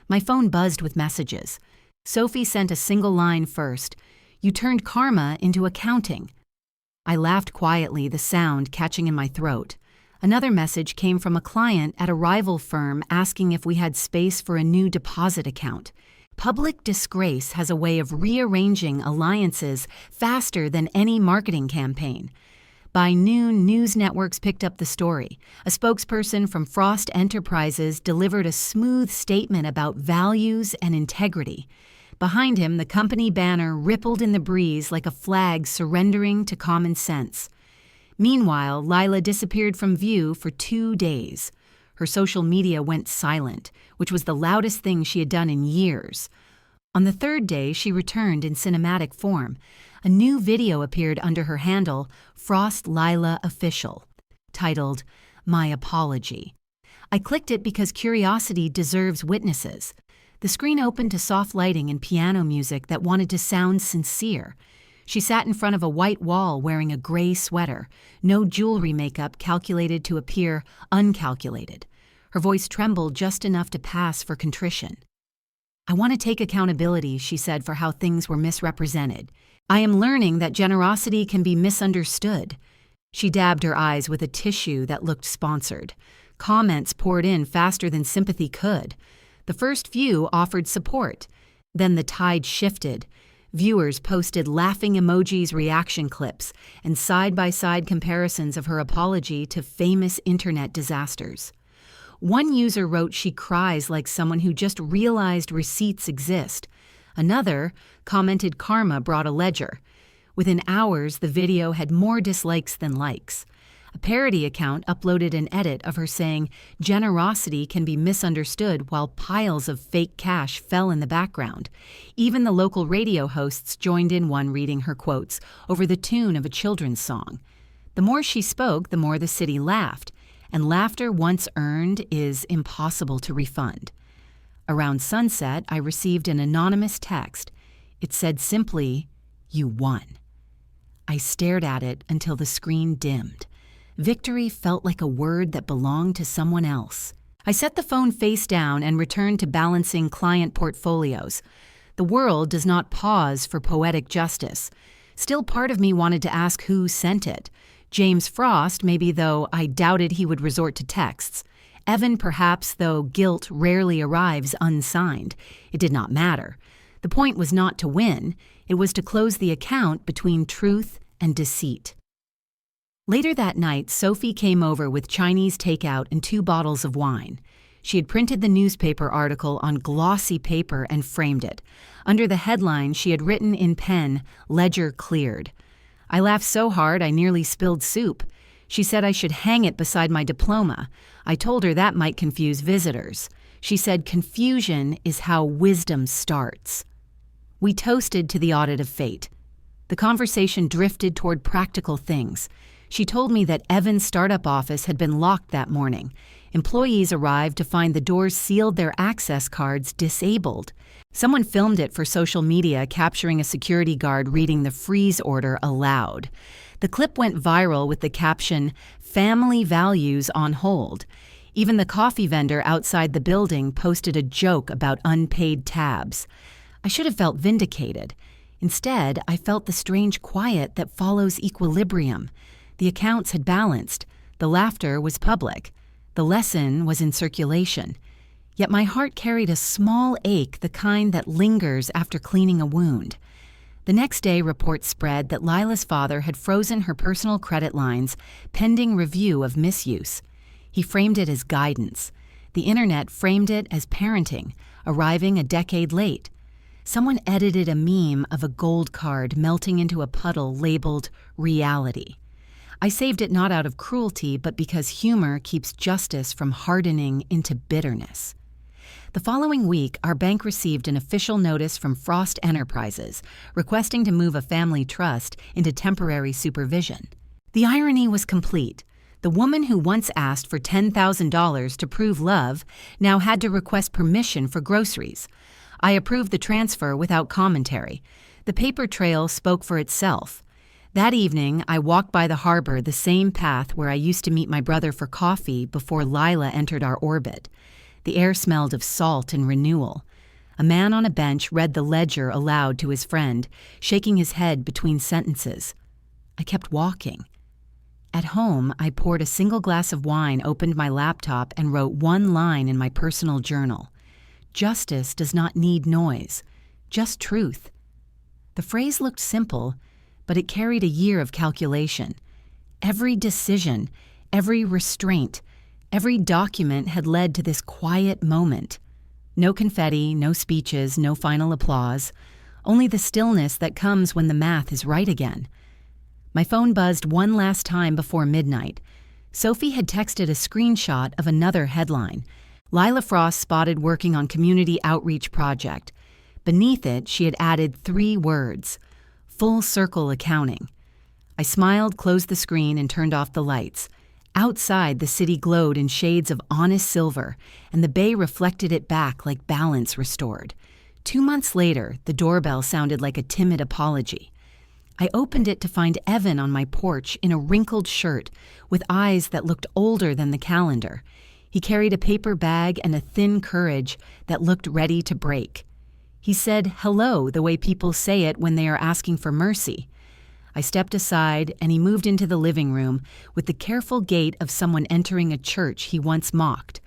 My phone buzzed with messages. Sophie sent a single line first. "You turned karma into accounting." I laughed quietly, the sound catching in my throat. Another message came from a client at a rival firm asking if we had space for a new deposit account. Public disgrace has a way of rearranging alliances faster than any marketing campaign. By noon, news networks picked up the story. A spokesperson from Frost Enterprises delivered a smooth statement about values and integrity. Behind him, the company banner rippled in the breeze like a flag surrendering to common sense. Meanwhile, Lila disappeared from view for 2 days. Her social media went silent, which was the loudest thing she had done in years. On the 3rd day, she returned in cinematic form. A new video appeared under her handle, Frost Lila Official, titled, "My Apology." I clicked it because curiosity deserves witnesses. The screen opened to soft lighting and piano music that wanted to sound sincere. She sat in front of a white wall wearing a gray sweater, no jewelry makeup calculated to appear uncalculated. Her voice trembled just enough to pass for contrition. "I want to take accountability," she said, "for how things were misrepresented. I am learning that generosity can be misunderstood." She dabbed her eyes with a tissue that looked sponsored. Comments poured in faster than sympathy could. The first few offered support. Then the tide shifted. Viewers posted laughing emojis, reaction clips, and side-by-side comparisons of her apology to famous internet disasters. One user wrote she cries like someone who just realized receipts exist. Another commented karma brought a ledger. Within hours, the video had more dislikes than likes. A parody account uploaded an edit of her saying generosity can be misunderstood while piles of fake cash fell in the background. Even the local radio hosts joined in one reading her quotes over the tune of a children's song. The more she spoke, the more the city laughed, and laughter once earned is impossible to refund. Around sunset, I received an anonymous text. It said simply, "You won." I stared at it until the screen dimmed. Victory felt like a word that belonged to someone else. I set the phone face down and returned to balancing client portfolios. The world does not pause for poetic justice. Still, part of me wanted to ask who sent it. James Frost, maybe, though I doubted he would resort to texts. Evan, perhaps, though guilt rarely arrives unsigned. It did not matter. The point was not to win. It was to close the account between truth and deceit. Later that night, Sophie came over with Chinese takeout and 2 bottles of wine. She had printed the newspaper article on glossy paper and framed it. Under the headline, she had written in pen, "Ledger cleared." I laughed so hard I nearly spilled soup. She said I should hang it beside my diploma. I told her that might confuse visitors. She said confusion is how wisdom starts. We toasted to the audit of fate. The conversation drifted toward practical things. She told me that Evan's startup office had been locked that morning. Employees arrived to find the doors sealed, their access cards disabled. Someone filmed it for social media, capturing a security guard reading the freeze order aloud. The clip went viral with the caption, "Family values on hold." Even the coffee vendor outside the building posted a joke about unpaid tabs. I should have felt vindicated. Instead, I felt the strange quiet that follows equilibrium. The accounts had balanced. The laughter was public. The lesson was in circulation. Yet my heart carried a small ache, the kind that lingers after cleaning a wound. The next day, reports spread that Lila's father had frozen her personal credit lines, pending review of misuse. He framed it as guidance. The internet framed it as parenting, arriving a decade late. Someone edited a meme of a gold card melting into a puddle labeled reality. I saved it not out of cruelty, but because humor keeps justice from hardening into bitterness. The following week, our bank received an official notice from Frost Enterprises requesting to move a family trust into temporary supervision. The irony was complete. The woman who once asked for $10,000 to prove love now had to request permission for groceries. I approved the transfer without commentary. The paper trail spoke for itself. That evening, I walked by the harbor, the same path where I used to meet my brother for coffee before Lila entered our orbit. The air smelled of salt and renewal. A man on a bench read the ledger aloud to his friend, shaking his head between sentences. I kept walking. At home, I poured a single glass of wine, opened my laptop, and wrote one line in my personal journal. Justice does not need noise, just truth. The phrase looked simple, but it carried a year of calculation. Every decision, every restraint, every document had led to this quiet moment. No confetti, no speeches, no final applause, only the stillness that comes when the math is right again. My phone buzzed one last time before midnight. Sophie had texted a screenshot of another headline. Lila Frost spotted working on community outreach project. Beneath it, she had added 3 words: full circle accounting. I smiled, closed the screen, and turned off the lights. Outside, the city glowed in shades of honest silver, and the bay reflected it back like balance restored. 2 months later, the doorbell sounded like a timid apology. I opened it to find Evan on my porch in a wrinkled shirt with eyes that looked older than the calendar. He carried a paper bag and a thin courage that looked ready to break. He said hello the way people say it when they are asking for mercy. I stepped aside and he moved into the living room with the careful gait of someone entering a church he once mocked.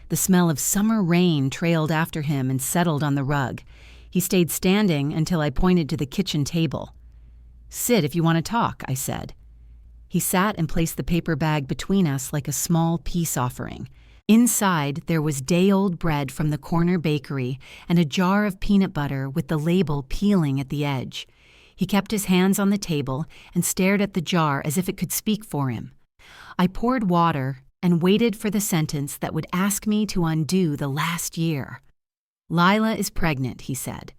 The smell of summer rain trailed after him and settled on the rug. He stayed standing until I pointed to the kitchen table. "Sit if you want to talk," I said. He sat and placed the paper bag between us like a small peace offering. Inside, there was day-old bread from the corner bakery and a jar of peanut butter with the label peeling at the edge. He kept his hands on the table and stared at the jar as if it could speak for him. I poured water and waited for the sentence that would ask me to undo the last year. "Lila is pregnant," he said.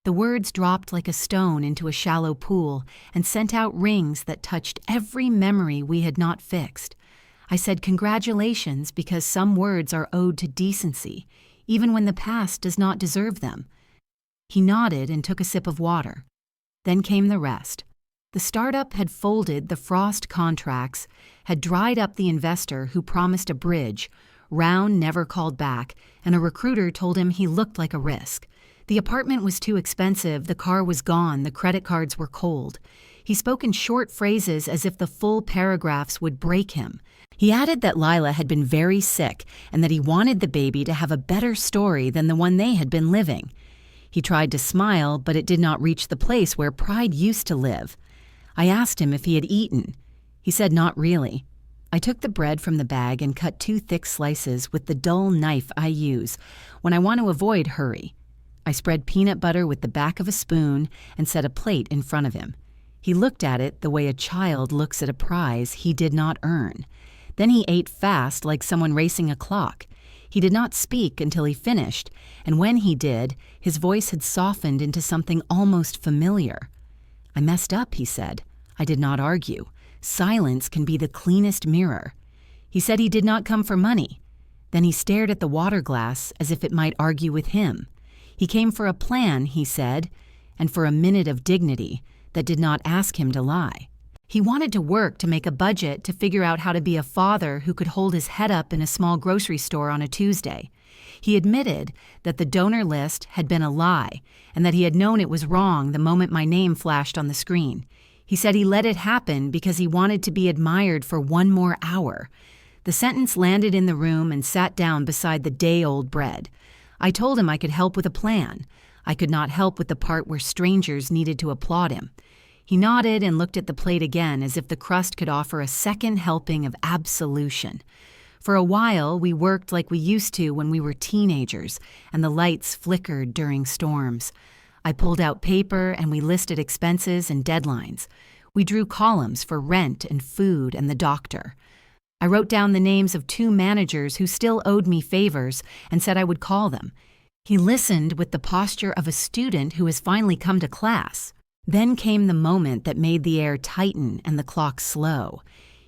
The words dropped like a stone into a shallow pool and sent out rings that touched every memory we had not fixed. I said congratulations because some words are owed to decency, even when the past does not deserve them. He nodded and took a sip of water. Then came the rest. The startup had folded the Frost contracts, had dried up the investor who promised a bridge. Round never called back, and a recruiter told him he looked like a risk. The apartment was too expensive, the car was gone, the credit cards were cold. He spoke in short phrases as if the full paragraphs would break him. He added that Lila had been very sick and that he wanted the baby to have a better story than the one they had been living. He tried to smile, but it did not reach the place where pride used to live. I asked him if he had eaten. He said not really. I took the bread from the bag and cut 2 thick slices with the dull knife I use when I want to avoid hurry. I spread peanut butter with the back of a spoon and set a plate in front of him. He looked at it the way a child looks at a prize he did not earn. Then he ate fast like someone racing a clock. He did not speak until he finished, and when he did, his voice had softened into something almost familiar. "I messed up," he said. I did not argue. Silence can be the cleanest mirror. He said he did not come for money. Then he stared at the water glass as if it might argue with him. He came for a plan, he said, and for a minute of dignity that did not ask him to lie. He wanted to work to make a budget to figure out how to be a father who could hold his head up in a small grocery store on a Tuesday. He admitted that the donor list had been a lie and that he had known it was wrong the moment my name flashed on the screen. He said he let it happen because he wanted to be admired for 1 more hour. The sentence landed in the room and sat down beside the day-old bread. I told him I could help with a plan. I could not help with the part where strangers needed to applaud him. He nodded and looked at the plate again as if the crust could offer a second helping of absolution. For a while, we worked like we used to when we were teenagers, and the lights flickered during storms. I pulled out paper and we listed expenses and deadlines. We drew columns for rent and food and the doctor. I wrote down the names of 2 managers who still owed me favors and said I would call them. He listened with the posture of a student who has finally come to class. Then came the moment that made the air tighten and the clock slow.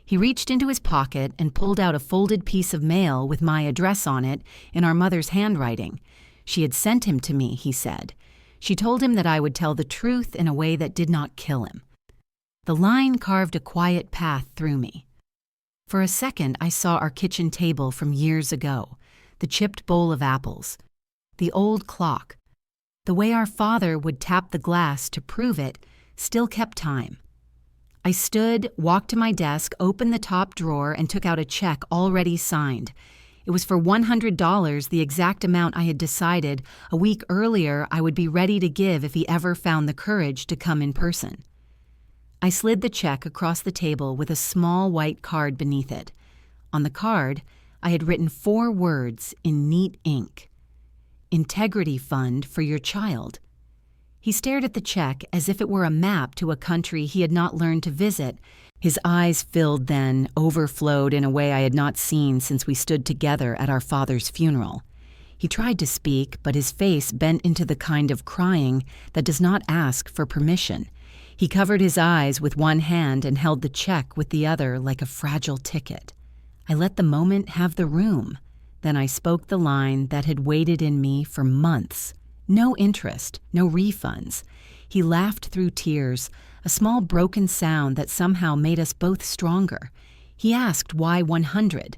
He reached into his pocket and pulled out a folded piece of mail with my address on it in our mother's handwriting. She had sent him to me, he said. She told him that I would tell the truth in a way that did not kill him. The line carved a quiet path through me. For a second, I saw our kitchen table from years ago, the chipped bowl of apples, the old clock. The way our father would tap the glass to prove it still kept time. I stood, walked to my desk, opened the top drawer, and took out a check already signed. It was for $100, the exact amount I had decided a week earlier I would be ready to give if he ever found the courage to come in person. I slid the check across the table with a small white card beneath it. On the card, I had written 4 words in neat ink. Integrity Fund for your child. He stared at the check as if it were a map to a country he had not learned to visit. His eyes filled then, overflowed in a way I had not seen since we stood together at our father's funeral. He tried to speak, but his face bent into the kind of crying that does not ask for permission. He covered his eyes with one hand and held the check with the other like a fragile ticket. I let the moment have the room. Then I spoke the line that had waited in me for months. No interest, no refunds. He laughed through tears, a small broken sound that somehow made us both stronger. He asked why 100.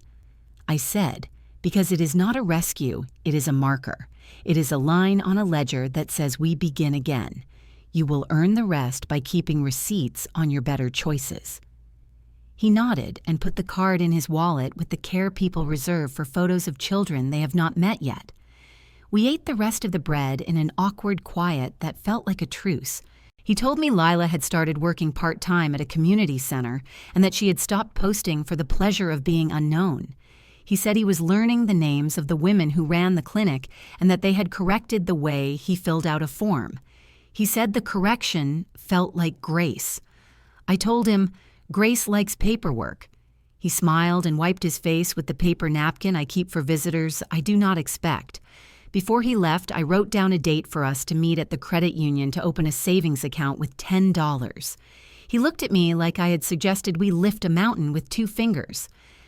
I said, because it is not a rescue, it is a marker. It is a line on a ledger that says we begin again. You will earn the rest by keeping receipts on your better choices. He nodded and put the card in his wallet with the care people reserve for photos of children they have not met yet. We ate the rest of the bread in an awkward quiet that felt like a truce. He told me Lila had started working part-time at a community center and that she had stopped posting for the pleasure of being unknown. He said he was learning the names of the women who ran the clinic and that they had corrected the way he filled out a form. He said the correction felt like Grace. I told him, Grace likes paperwork. He smiled and wiped his face with the paper napkin I keep for visitors I do not expect. Before he left, I wrote down a date for us to meet at the credit union to open a savings account with $10. He looked at me like I had suggested we lift a mountain with 2 fingers.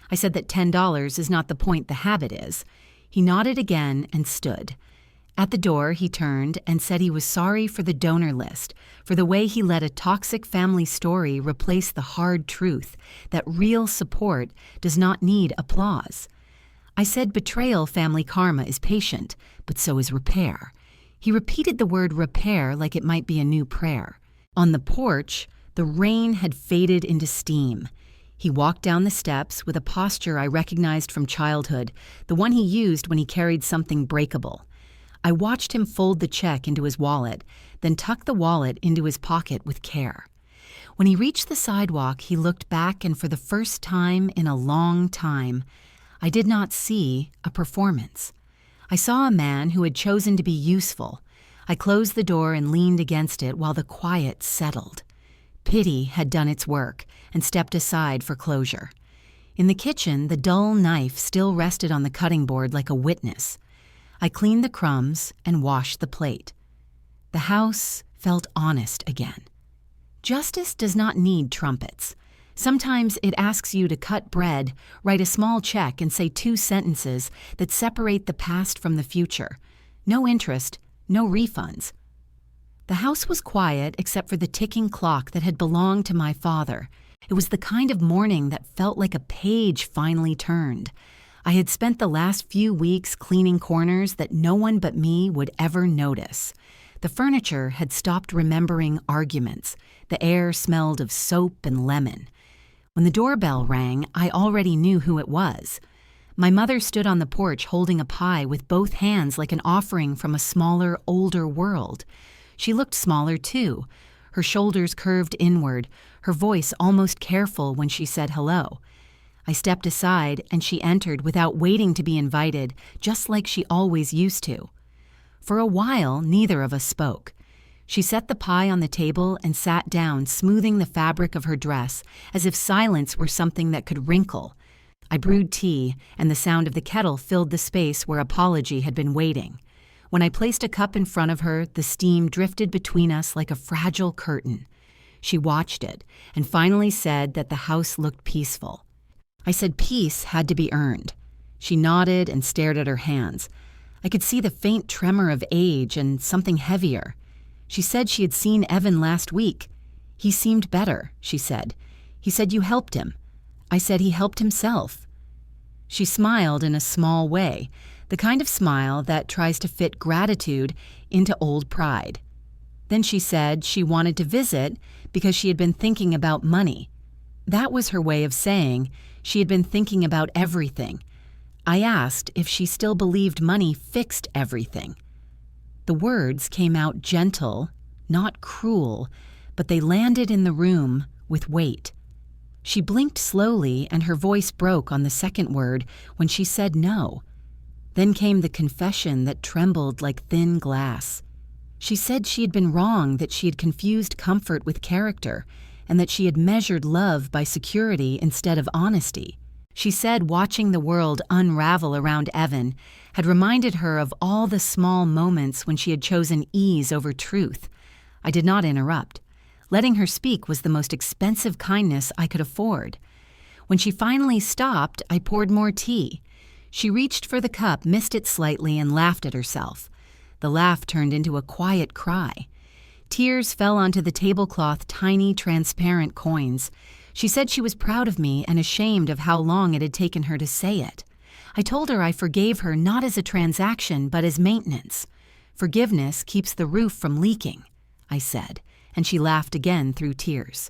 I said that $10 is not the point, the habit is. He nodded again and stood. At the door, he turned and said he was sorry for the donor list, for the way he let a toxic family story replace the hard truth that real support does not need applause. I said betrayal family karma is patient, but so is repair. He repeated the word repair like it might be a new prayer. On the porch, the rain had faded into steam. He walked down the steps with a posture I recognized from childhood, the one he used when he carried something breakable. I watched him fold the check into his wallet, then tuck the wallet into his pocket with care. When he reached the sidewalk, he looked back, and for the first time in a long time, I did not see a performance. I saw a man who had chosen to be useful. I closed the door and leaned against it while the quiet settled. Pity had done its work and stepped aside for closure. In the kitchen, the dull knife still rested on the cutting board like a witness. I cleaned the crumbs and washed the plate. The house felt honest again. Justice does not need trumpets. Sometimes it asks you to cut bread, write a small check, and say 2 sentences that separate the past from the future. No interest, no refunds. The house was quiet except for the ticking clock that had belonged to my father. It was the kind of morning that felt like a page finally turned. I had spent the last few weeks cleaning corners that no one but me would ever notice. The furniture had stopped remembering arguments. The air smelled of soap and lemon. When the doorbell rang, I already knew who it was. My mother stood on the porch holding a pie with both hands like an offering from a smaller, older world. She looked smaller, too. Her shoulders curved inward, her voice almost careful when she said hello. I stepped aside, and she entered without waiting to be invited, just like she always used to. For a while, neither of us spoke. She set the pie on the table and sat down, smoothing the fabric of her dress, as if silence were something that could wrinkle. I brewed tea, and the sound of the kettle filled the space where apology had been waiting. When I placed a cup in front of her, the steam drifted between us like a fragile curtain. She watched it and finally said that the house looked peaceful. I said peace had to be earned. She nodded and stared at her hands. I could see the faint tremor of age and something heavier. She said she had seen Evan last week. He seemed better, she said. He said you helped him. I said he helped himself. She smiled in a small way, the kind of smile that tries to fit gratitude into old pride. Then she said she wanted to visit because she had been thinking about money. That was her way of saying she had been thinking about everything. I asked if she still believed money fixed everything. The words came out gentle, not cruel, but they landed in the room with weight. She blinked slowly and her voice broke on the second word when she said no. Then came the confession that trembled like thin glass. She said she had been wrong, that she had confused comfort with character, and that she had measured love by security instead of honesty. She said watching the world unravel around Evan had reminded her of all the small moments when she had chosen ease over truth. I did not interrupt. Letting her speak was the most expensive kindness I could afford. When she finally stopped, I poured more tea. She reached for the cup, missed it slightly, and laughed at herself. The laugh turned into a quiet cry. Tears fell onto the tablecloth, tiny, transparent coins. She said she was proud of me and ashamed of how long it had taken her to say it. I told her I forgave her not as a transaction, but as maintenance. Forgiveness keeps the roof from leaking, I said, and she laughed again through tears.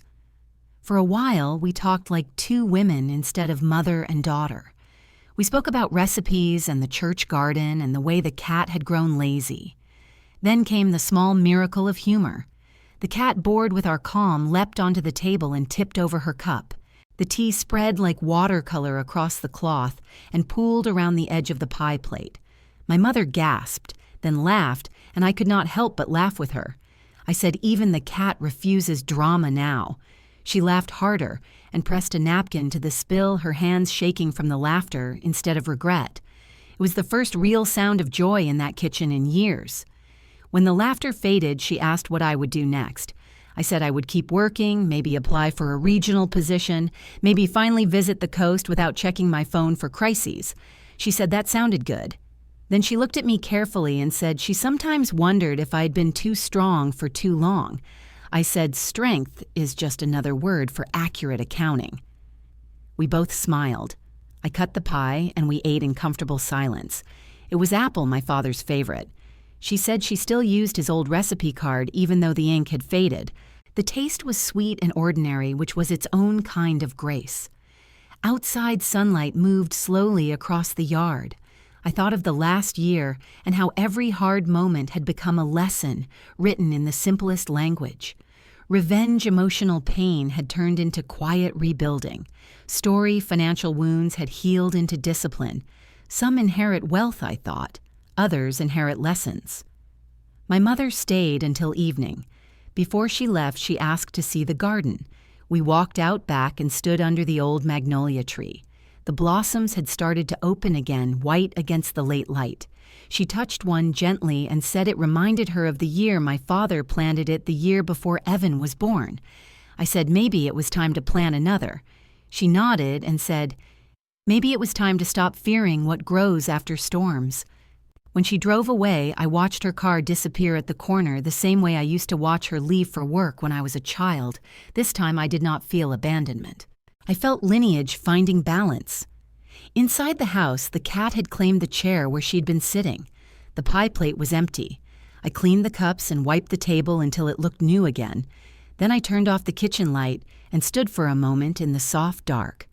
For a while, we talked like two women instead of mother and daughter. We spoke about recipes and the church garden and the way the cat had grown lazy. Then came the small miracle of humor. The cat, bored with our calm, leapt onto the table and tipped over her cup. The tea spread like watercolor across the cloth and pooled around the edge of the pie plate. My mother gasped, then laughed, and I could not help but laugh with her. I said, even the cat refuses drama now. She laughed harder and pressed a napkin to the spill, her hands shaking from the laughter instead of regret. It was the first real sound of joy in that kitchen in years. When the laughter faded, she asked what I would do next. I said I would keep working, maybe apply for a regional position, maybe finally visit the coast without checking my phone for crises. She said that sounded good. Then she looked at me carefully and said she sometimes wondered if I had been too strong for too long. I said strength is just another word for accurate accounting. We both smiled. I cut the pie and we ate in comfortable silence. It was apple, my father's favorite. She said she still used his old recipe card even though the ink had faded. The taste was sweet and ordinary, which was its own kind of grace. Outside sunlight moved slowly across the yard. I thought of the last year and how every hard moment had become a lesson written in the simplest language. Revenge emotional pain had turned into quiet rebuilding. Story financial wounds had healed into discipline. Some inherit wealth, I thought. Others inherit lessons. My mother stayed until evening. Before she left, she asked to see the garden. We walked out back and stood under the old magnolia tree. The blossoms had started to open again, white against the late light. She touched one gently and said it reminded her of the year my father planted it, the year before Evan was born. I said maybe it was time to plant another. She nodded and said, maybe it was time to stop fearing what grows after storms. When she drove away, I watched her car disappear at the corner the same way I used to watch her leave for work when I was a child. This time I did not feel abandonment. I felt lineage finding balance. Inside the house, the cat had claimed the chair where she'd been sitting. The pie plate was empty. I cleaned the cups and wiped the table until it looked new again. Then I turned off the kitchen light and stood for a moment in the soft dark.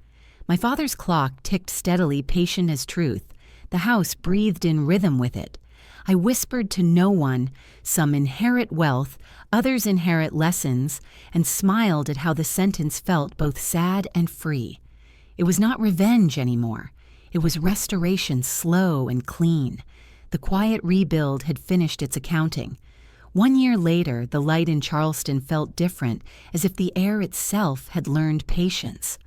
My father's clock ticked steadily, patient as truth. The house breathed in rhythm with it. I whispered to no one, some inherit wealth, others inherit lessons, and smiled at how the sentence felt both sad and free. It was not revenge anymore. It was restoration, slow and clean. The quiet rebuild had finished its accounting. 1 year later, the light in Charleston felt different, as if the air itself had learned patience.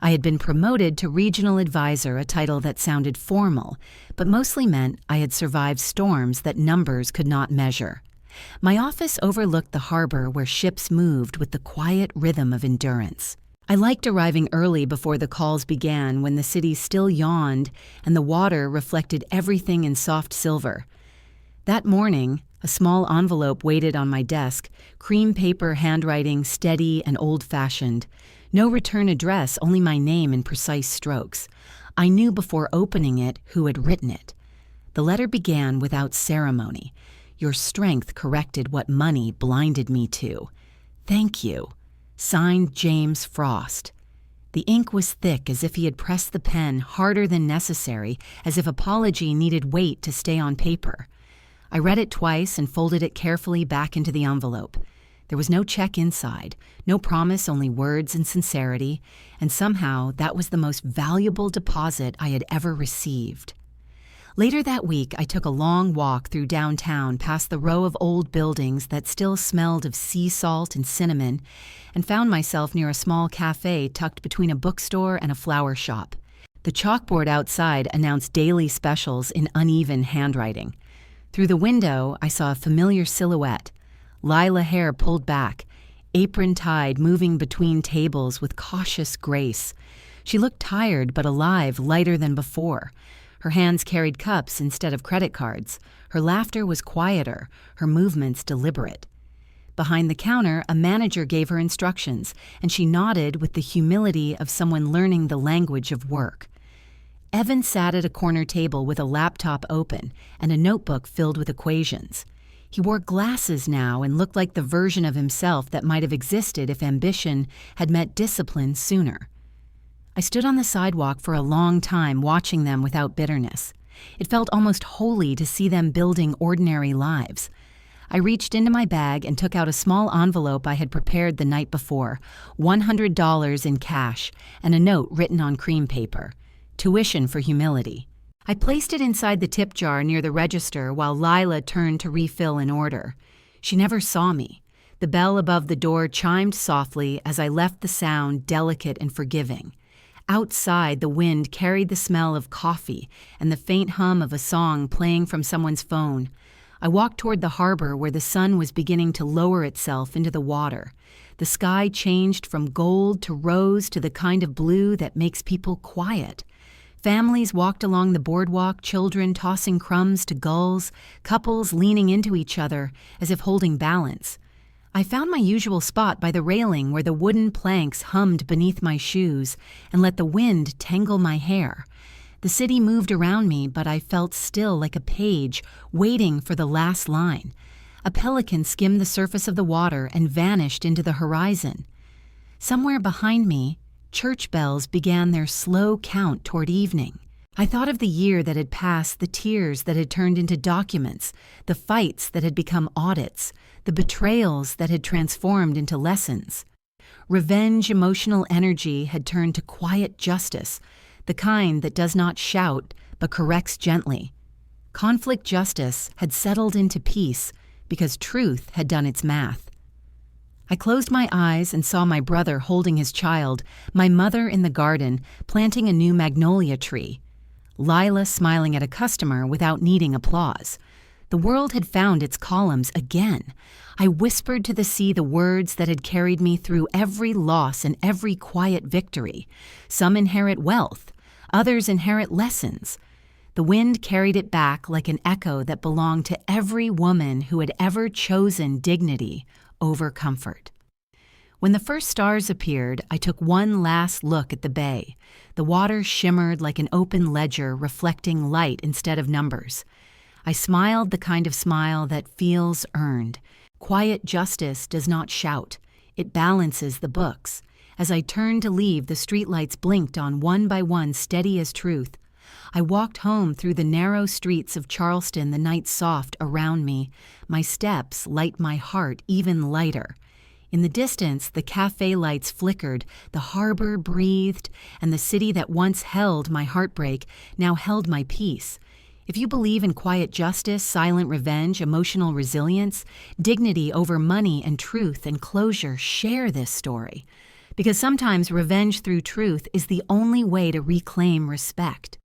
I had been promoted to regional advisor, a title that sounded formal, but mostly meant I had survived storms that numbers could not measure. My office overlooked the harbor where ships moved with the quiet rhythm of endurance. I liked arriving early before the calls began, when the city still yawned and the water reflected everything in soft silver. That morning, a small envelope waited on my desk, cream paper handwriting steady and old-fashioned. No return address, only my name in precise strokes. I knew before opening it who had written it. The letter began without ceremony. Your strength corrected what money blinded me to. Thank you. Signed, James Frost. The ink was thick, as if he had pressed the pen harder than necessary, as if apology needed weight to stay on paper. I read it twice and folded it carefully back into the envelope. There was no check inside, no promise, only words and sincerity, and somehow that was the most valuable deposit I had ever received. Later that week, I took a long walk through downtown past the row of old buildings that still smelled of sea salt and cinnamon, and found myself near a small cafe tucked between a bookstore and a flower shop. The chalkboard outside announced daily specials in uneven handwriting. Through the window, I saw a familiar silhouette. Lilac hair pulled back, apron tied, moving between tables with cautious grace. She looked tired but alive, lighter than before. Her hands carried cups instead of credit cards. Her laughter was quieter, her movements deliberate. Behind the counter, a manager gave her instructions, and she nodded with the humility of someone learning the language of work. Evan sat at a corner table with a laptop open and a notebook filled with equations. He wore glasses now and looked like the version of himself that might have existed if ambition had met discipline sooner. I stood on the sidewalk for a long time, watching them without bitterness. It felt almost holy to see them building ordinary lives. I reached into my bag and took out a small envelope I had prepared the night before, $100 in cash, and a note written on cream paper. Tuition for humility. I placed it inside the tip jar near the register while Lila turned to refill an order. She never saw me. The bell above the door chimed softly as I left, the sound delicate and forgiving. Outside, the wind carried the smell of coffee and the faint hum of a song playing from someone's phone. I walked toward the harbor where the sun was beginning to lower itself into the water. The sky changed from gold to rose to the kind of blue that makes people quiet. Families walked along the boardwalk, children tossing crumbs to gulls, couples leaning into each other as if holding balance. I found my usual spot by the railing where the wooden planks hummed beneath my shoes and let the wind tangle my hair. The city moved around me, but I felt still like a page waiting for the last line. A pelican skimmed the surface of the water and vanished into the horizon. Somewhere behind me, church bells began their slow count toward evening. I thought of the year that had passed, the tears that had turned into documents, the fights that had become audits, the betrayals that had transformed into lessons. Revenge emotional energy had turned to quiet justice, the kind that does not shout but corrects gently. Conflict justice had settled into peace because truth had done its math. I closed my eyes and saw my brother holding his child, my mother in the garden planting a new magnolia tree, Lila smiling at a customer without needing applause. The world had found its columns again. I whispered to the sea the words that had carried me through every loss and every quiet victory. Some inherit wealth, others inherit lessons. The wind carried it back like an echo that belonged to every woman who had ever chosen dignity over comfort. When the first stars appeared, I took one last look at the bay. The water shimmered like an open ledger reflecting light instead of numbers. I smiled the kind of smile that feels earned. Quiet justice does not shout. It balances the books. As I turned to leave, the streetlights blinked on one by one, steady as truth. I walked home through the narrow streets of Charleston, the night soft around me. My steps light my heart even lighter. In the distance, the cafe lights flickered, the harbor breathed, and the city that once held my heartbreak now held my peace. If you believe in quiet justice, silent revenge, emotional resilience, dignity over money and truth and closure, share this story. because sometimes revenge through truth is the only way to reclaim respect.